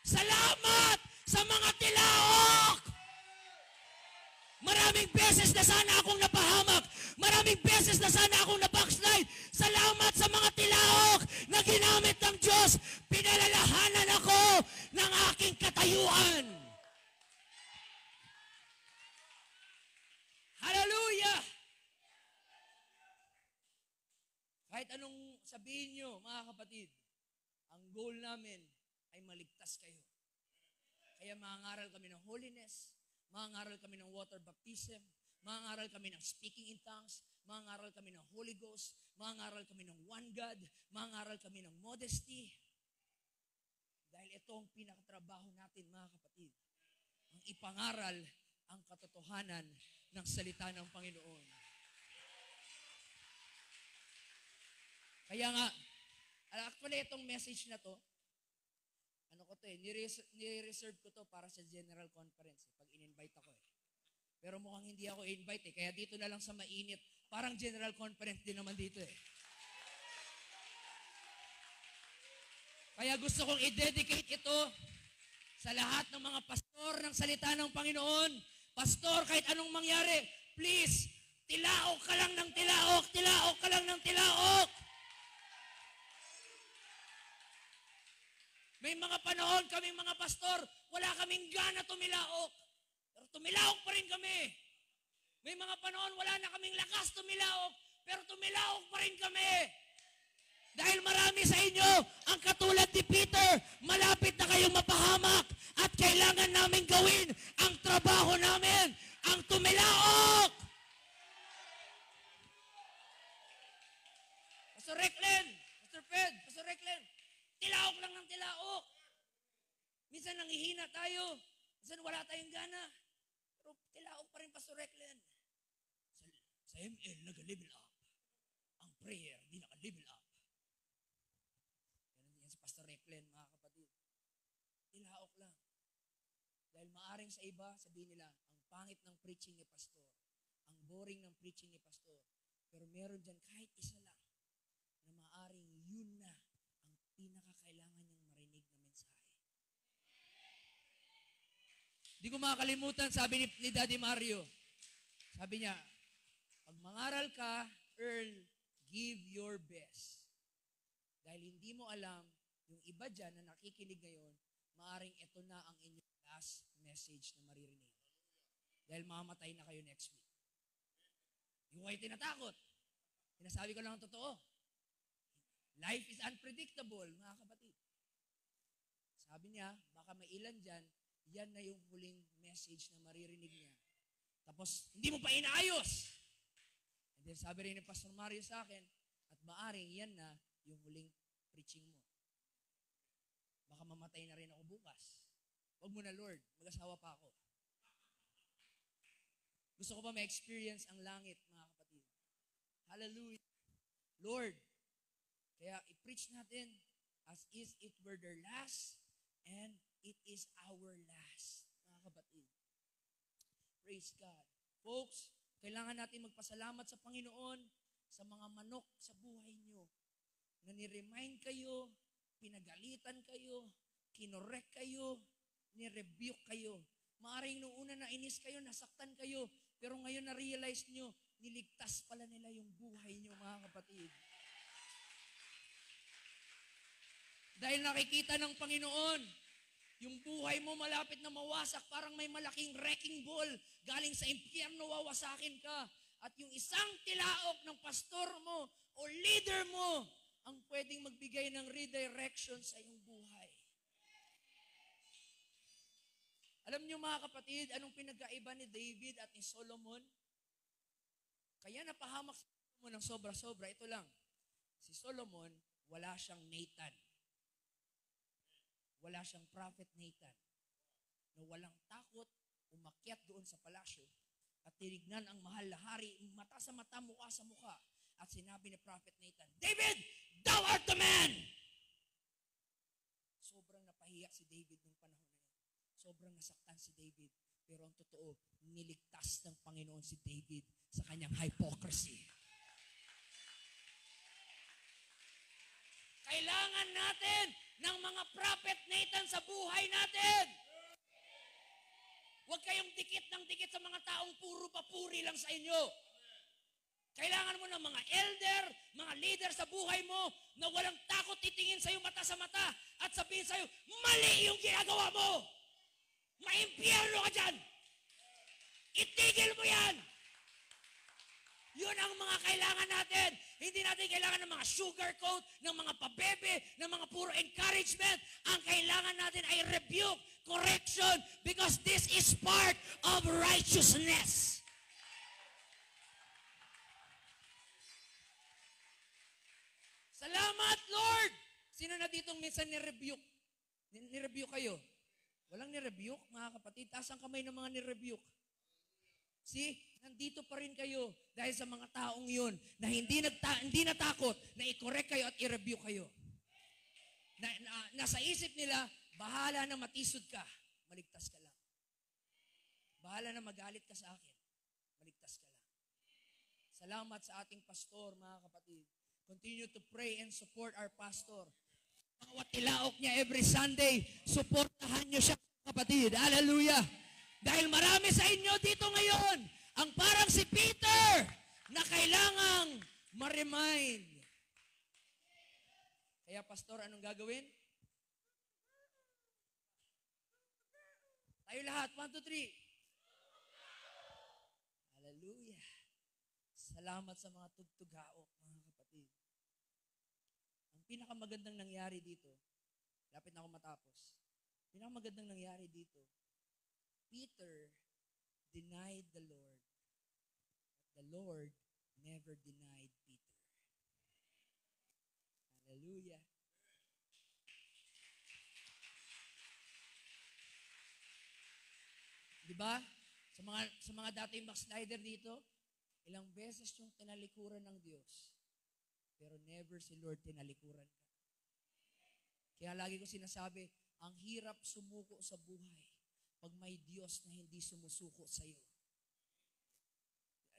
Salamat sa mga tilaok! Maraming beses na sana akong napahamak. Maraming beses na sana akong nabackslide. Salamat sa mga tilaok na ginamit ng Diyos. Pinalalahanan ako ng aking katayuan. Hallelujah! Kahit anong sabihin nyo, mga kapatid, ang goal namin ay maligtas kayo. Kaya mangangaral kami ng holiness, mangangaral kami ng water baptism, mangangaral kami ng speaking in tongues, mangangaral kami ng Holy Ghost, mangangaral kami ng one God, mangangaral kami ng modesty. Dahil ito ang pinakatrabaho natin, mga kapatid. Ang ipangaral ang katotohanan ng salita ng Panginoon. Kaya nga, actually itong message na to, nire-reserve ko to para sa general conference pag in-invite ako eh. Pero mukhang hindi ako invite eh, kaya dito na lang sa mainit, parang general conference din naman dito eh. Kaya gusto kong i-dedicate ito sa lahat ng mga pastor ng salita ng Panginoon. Pastor, kahit anong mangyari, please, tilaok ka lang ng tilaok, tilaok ka lang ng tilaok. May mga panahon kaming mga pastor, wala kaming gana tumilaok. Pero tumilaok pa rin kami. May mga panahon, wala na kaming lakas tumilaok. Pero tumilaok pa rin kami. Dahil marami sa inyo, ang katulad ni Peter, malapit na kayong mapahamak at kailangan namin gawin ang trabaho namin, ang tumilaok. Pastor Reclen, Pastor Fred, Pastor Reclen, tilaok lang ng tilaok. Minsan nanghihina tayo. Minsan wala tayong gana. Pero tilaok pa rin, Pastor Reclen. Sa ML, nag-level up. Ang prayer, di naka-level up. Ganun yan si Pastor Reclen, mga kapatid. Tilaok lang. Dahil maaring sa iba, sabihin nila, ang pangit ng preaching ni Pastor. Ang boring ng preaching ni Pastor. Pero meron dyan kahit isa lang na maaring yun na pinakakailangan niyang marinig na mensahe. Hindi ko makakalimutan, sabi ni Daddy Mario, sabi niya, pag mangaral ka, Earl, give your best. Dahil hindi mo alam, yung iba dyan na nakikinig ngayon, maaring ito na ang inyong last message na maririnig. Dahil mamamatay na kayo next week. Hindi ko kayo tinatakot. Sinasabi ko lang ang totoo. Life is unpredictable, mga kapatid. Sabi niya, baka may ilan dyan, yan na yung huling message na maririnig niya. Tapos, hindi mo pa inaayos. And then sabi rin ni Pastor Mario sa akin, at maaring yan na yung huling preaching mo. Baka mamatay na rin ako bukas. Huwag mo na, Lord, mag-asawa pa ako. Gusto ko pa ma-experience ang langit, mga kapatid. Hallelujah. Lord, kaya i-preach natin as is it were their last and it is our last. Mga kapatid. Praise God. Folks, kailangan natin magpasalamat sa Panginoon sa mga manok sa buhay nyo. Na ni-remind kayo, pinagalitan kayo, kinorek kayo, ni-rebuke kayo. Maaring nung una na inis kayo, nasaktan kayo, pero ngayon na-realize nyo, niligtas pala nila yung buhay nyo, mga kapatid. Dahil nakikita ng Panginoon, yung buhay mo malapit na mawasak, parang may malaking wrecking ball galing sa impyerno, wawasakin ka. At yung isang tilaok ng pastor mo o leader mo ang pwedeng magbigay ng redirection sa iyong buhay. Alam niyo mga kapatid, anong pinagkaiba ni David at ni Solomon? Kaya napahamak si Solomon ng sobra-sobra. Ito lang, si Solomon, wala siyang Nathan. Wala siyang prophet Nathan na walang takot umakyat doon sa palasyo at tinignan ang mahal na hari, mata sa mata, mukha sa mukha, at sinabi ni prophet Nathan, David, thou art the man! Sobrang napahiya si David nung panahon na yun. Sobrang nasaktan si David. Pero ang totoo, niligtas ng Panginoon si David sa kanyang hypocrisy. Kailangan natin ng mga prophet Nathan sa buhay natin. Huwag kayong dikit ng dikit sa mga taong puro papuri lang sa inyo. Kailangan mo ng mga elder, mga leader sa buhay mo na walang takot titingin sa'yo mata sa mata at sabihin sa'yo, mali yung ginagawa mo. Maimpyerno ka dyan. Itigil mo yan. Yun ang mga kailangan natin. Hindi natin kailangan ng mga sugarcoat, ng mga pabebe, ng mga puro encouragement. Ang kailangan natin ay rebuke, correction, because this is part of righteousness. Salamat, Lord! Sino na ditong minsan ni-rebuke? Ni-rebuke kayo? Walang ni-rebuke, mga kapatid. Taas ang kamay ng mga ni-rebuke. See, nandito pa rin kayo dahil sa mga taong yun na hindi natakot na i-correct kayo at i-rebuke kayo. Nasa isip nila, bahala na matisod ka, maligtas ka lang. Bahala na magalit ka sa akin, maligtas ka lang. Salamat sa ating pastor, mga kapatid. Continue to pray and support our pastor. Bawat ilaok niya every Sunday, supportahan niyo siya, kapatid. Hallelujah! Dahil marami sa inyo dito ngayon ang parang si Peter na kailangang ma-remind. Kaya, pastor, anong gagawin? Tayo lahat, 1, 2, 3. Hallelujah! Salamat sa mga tugtugaok, mga kapatid. Ang pinakamagandang nangyari dito, lapit na ako matapos, pinakamagandang nangyari dito, Peter denied the Lord, but the Lord never denied Peter. Hallelujah. Diba? Sa mga dating backslider dito, ilang beses yung tinalikuran ng Diyos, pero never si Lord tinalikuran ka. Kaya lagi ko sinasabi, ang hirap sumuko sa buhay pag may Diyos na hindi sumusuko sa iyo.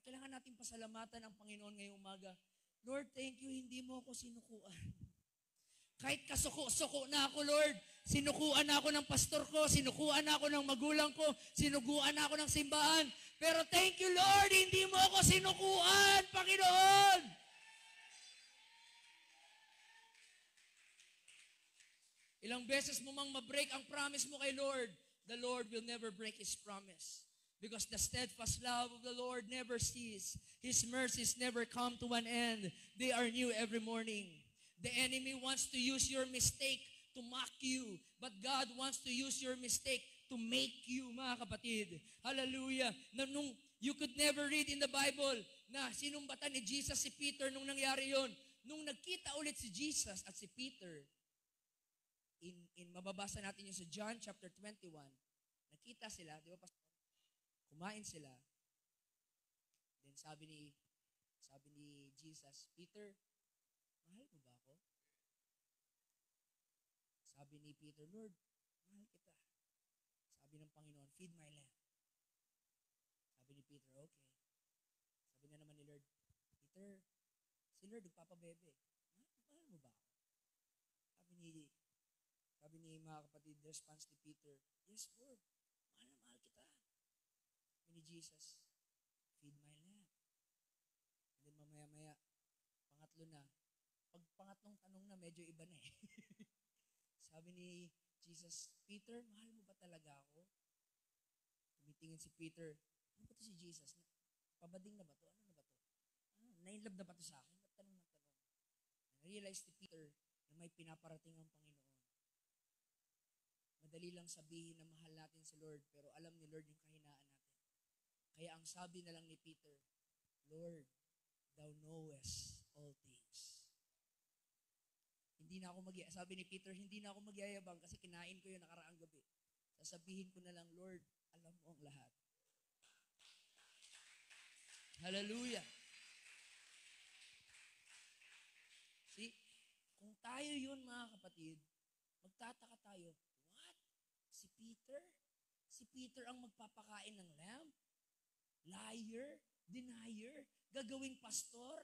Kailangan natin pasalamatan ang Panginoon ngayong umaga. Lord, thank you, hindi mo ako sinukuan. Kahit kasuko-suko na ako, Lord, sinukuan na ako ng pastor ko, sinukuan na ako ng magulang ko, sinukuan na ako ng simbahan. Pero thank you, Lord, hindi mo ako sinukuan, Panginoon. Ilang beses mo mang ma-break ang promise mo kay Lord, the Lord will never break His promise. Because the steadfast love of the Lord never ceases. His mercies never come to an end. They are new every morning. The enemy wants to use your mistake to mock you. But God wants to use your mistake to make you, mga kapatid. Hallelujah. You could never read in the Bible na sinumbatan ni Jesus si Peter nung nangyari yon. Nung nagkita ulit si Jesus at si Peter, mababasa natin yun sa John chapter 21, nakita sila, di ba, kumain sila. Then sabi ni Jesus, Peter, mahal mo ba ako? Sabi ni Peter, Lord, mahal kita. Sabi ng Panginoon, feed my lamb. Sabi ni Peter, okay. Sabi na naman ni Lord, Peter, si Lord nagpapabebe. Mahal mo ba ako? Sabi ni mga kapatid, response ni Peter, yes, Lord, mahal na mahal kita. Sabi ni Jesus, feed my lamb. And then mamaya-maya, pangatlo na. Pag pangatlong tanong na, medyo iba na eh. Sabi ni Jesus, Peter, mahal mo ba talaga ako? Tumitingin si Peter, ano ba ito si Jesus? Pabading na ba ito? Ano na ba ito? Na-inlove na ba ito sa akin? Ba't tanong ng tanong? Na-realize ni Peter na may pinaparating ang Panginoon. Madali lang sabihin na mahal natin si Lord, pero alam ni Lord yung kahinaan natin. Kaya ang sabi na lang ni Peter, Lord, Thou knowest all things. Sabi ni Peter, hindi na ako magyayabang kasi kinain ko yun nakaraang gabi. Sasabihin ko na lang, Lord, alam mo ang lahat. Hallelujah. See, kung tayo yun mga kapatid, magtataka tayo, what? Si Peter? Si Peter ang magpapakain ng lamb? Liar? Denier? Gagawing pastor?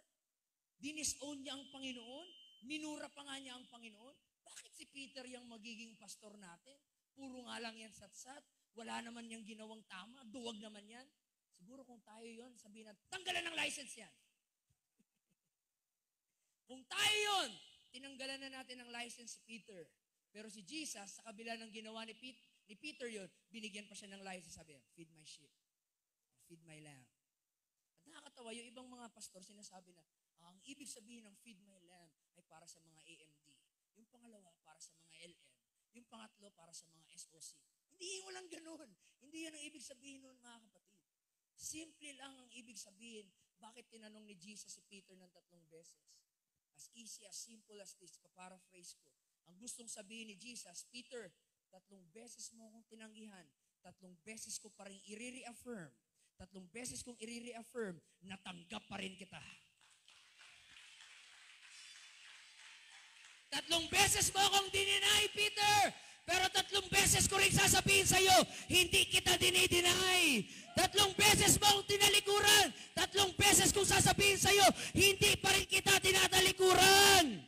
Dinis-own niya ang Panginoon? Minura pa nga niya ang Panginoon? Bakit si Peter yung magiging pastor natin? Puro nga lang yan satsat. Wala naman niyang ginawang tama. Duwag naman yan. Siguro kung tayo yon, sabihin natin, tanggalan ng license yan. Kung tayo yon, tinanggalan na natin ng license si Peter. Pero si Jesus, sa kabila ng ginawa ni Peter yon, binigyan pa siya ng license. Sabi, feed my sheep. Feed my lamb. At nakakatawa, yung ibang mga pastor, sinasabi na, ang ibig sabihin ng feed my lamb ay para sa mga AMD. Yung pangalawa, para sa mga LM. Yung pangatlo, para sa mga SOC. Hindi, walang ganun. Hindi yan ang ibig sabihin nun, mga kapatid. Simple lang ang ibig sabihin. Bakit tinanong ni Jesus si Peter ng 3 beses? As easy, as simple as this, paraphrase ko. Ang gustong sabihin ni Jesus, Peter, 3 beses mo akong tinanggihan. 3 beses ko pa rin i-reaffirm. 3 beses kong i-reaffirm, natanggap pa rin kita. 3 beses mo akong dininay, Peter. Pero 3 beses ko rin sasabihin sa'yo, hindi kita dinideny. 3 beses mo akong tinalikuran. 3 beses kong sasabihin sa'yo, hindi pa rin kita tinatalikuran.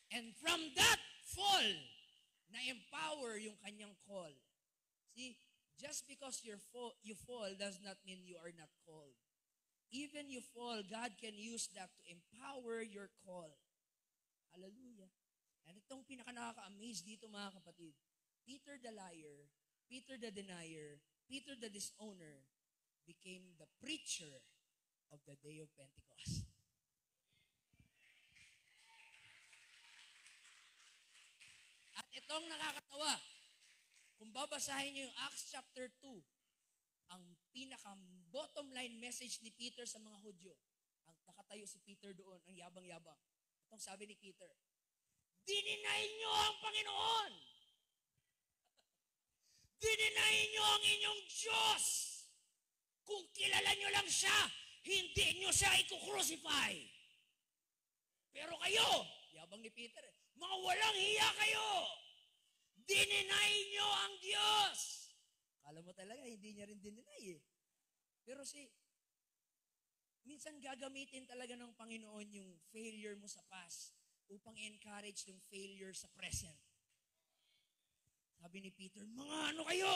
And from that fall, na-empower yung kanyang call. See, just because you fall does not mean you are not called. Even you fall, God can use that to empower your call. Hallelujah. And itong pinaka-nakaka-amaze dito, mga kapatid. Peter the liar, Peter the denier, Peter the dishowner became the preacher of the day of Pentecost. At itong nakakatawa, kung babasahin niyo yung Acts chapter 2, ang pinaka-bottom line message ni Peter sa mga Hudyo, ang nakatayo si Peter doon, ang yabang-yabang. Itong sabi ni Peter, dininay niyo ang Panginoon! Dininay niyo ang inyong Diyos! Kung kilala niyo lang siya, hindi niyo siya i-crucify. Pero kayo, yabang ni Peter, mga walang hiya kayo! Dininay niyo ang Diyos! Kala mo talaga, hindi niya rin dininay eh. Pero minsan gagamitin talaga ng Panginoon yung failure mo sa past upang encourage yung failure sa present. Sabi ni Peter, mga ano kayo?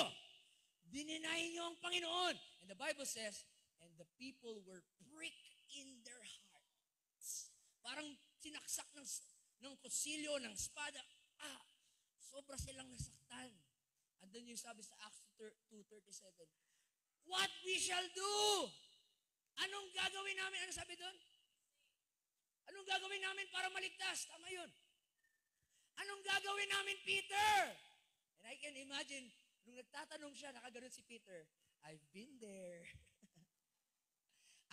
Dininay niyo ang Panginoon. And the Bible says, and the people were pricked in their hearts. Parang sinaksak ng kutsilyo, ng espada. Sobra silang nasaktan. And then yung sabi sa Acts 2:37, what we shall do? Anong gagawin namin? Ano sabi doon? Anong gagawin namin para maligtas? Tama yun. Anong gagawin namin, Peter? And I can imagine, nung nagtatanong siya, nakaganon si Peter, I've been there.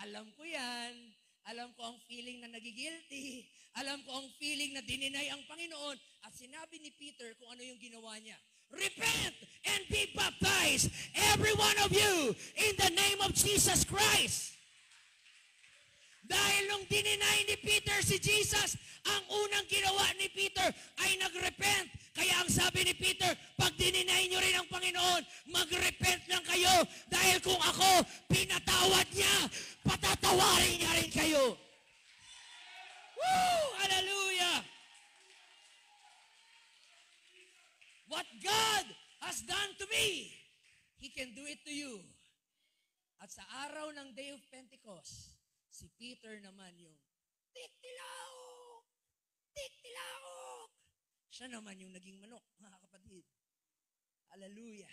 Alam ko yan. Alam ko ang feeling na nagigilty. Alam ko ang feeling na dininay ang Panginoon. At sinabi ni Peter kung ano yung ginawa niya. Repent and be baptized, every one of you, in the name of Jesus Christ. Dahil nung dininay ni Peter si Jesus, ang unang ginawa ni Peter ay nag-repent. Kaya ang sabi ni Peter, pag dininay nyo rin ang Panginoon, mag-repent lang kayo. Dahil kung ako, pinatawad niya, patatawarin niya rin kayo. Woo! Hallelujah! What God has done to me, He can do it to you. At sa araw ng Day of Pentecost, si Peter naman yung tiktilaok, tiktilaok. Siya naman yung naging manok, mga kapatid. Hallelujah.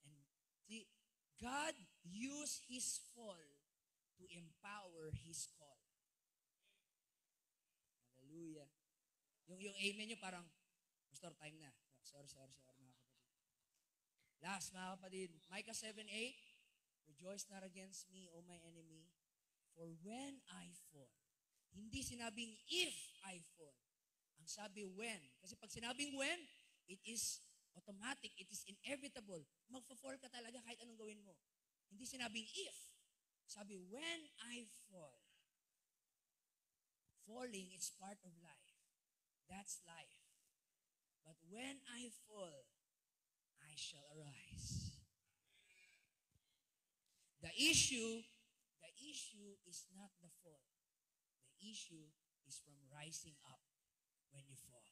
And see, God used His fall to empower His call. Hallelujah. Yung amen nyo parang, Pastor, time na. Sorry, mga kapatid. Last, mga kapatid, Micah 7:8, rejoice not against me, O my enemy, for when I fall. Hindi sinabing if I fall. Ang sabi when. Kasi pag sinabing when, it is automatic, it is inevitable. Magfa-fall ka talaga kahit anong gawin mo. Hindi sinabing if. Sabi, when I fall. Falling, it's part of life. That's life. But when I fall, I shall arise. The issue is not the fall. The issue is from rising up when you fall.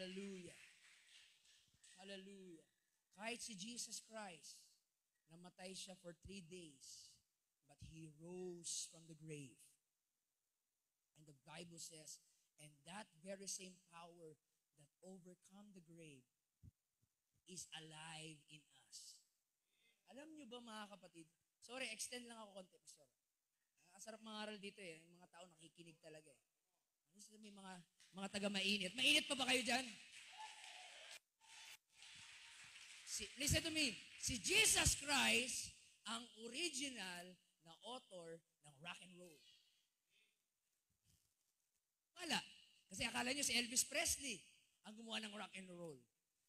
Hallelujah. Hallelujah. Kahit si Jesus Christ, namatay siya for 3 days, but He rose from the grave. And the Bible says, and that very same power that overcome the grave is alive in us. Alam niyo ba mga kapatid? Sorry, extend lang ako konti, Pastor. Ang sarap mangaral dito eh. Yung mga tao nakikinig talaga eh. May mga taga-mainit. Mainit pa ba kayo dyan? Listen to me. Si Jesus Christ, ang original na author ng rock and roll. Wala. Kasi akala nyo si Elvis Presley ang gumawa ng rock and roll.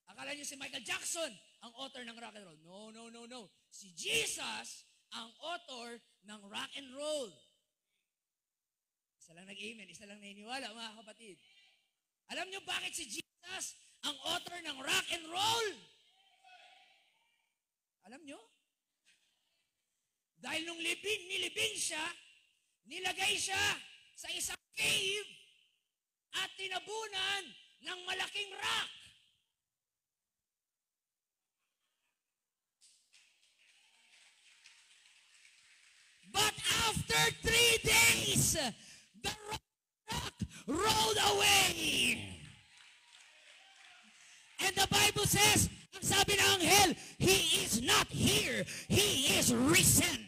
Akala nyo si Michael Jackson ang author ng rock and roll. No, no, no, no. Si Jesus ang author ng rock and roll. Isa lang nag-amen, isa lang naniniwala, mga kapatid. Alam nyo bakit si Jesus ang author ng rock and roll? Alam nyo? Dahil nung nilibing siya, nilagay siya sa isang cave at tinabunan ng malaking rock. But after 3 days, the rock rolled away. And the Bible says, ang sabi ng anghel, He is not here. He is risen.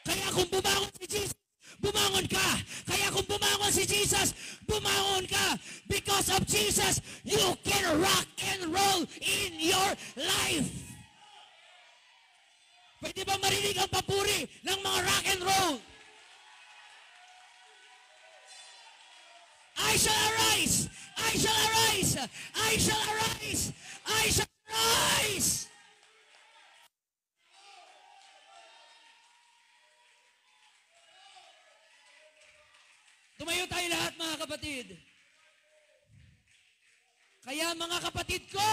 Kaya kung bumangon si Jesus, bumangon ka. Kaya kung bumangon si Jesus, bumangon ka. Because of Jesus, you can rock and roll in your life. Pwede ba marinig ang papuri ng mga rock and roll? I shall arise! I shall arise! I shall arise! I shall arise! Tumayo tayo lahat mga kapatid. Kaya mga kapatid ko,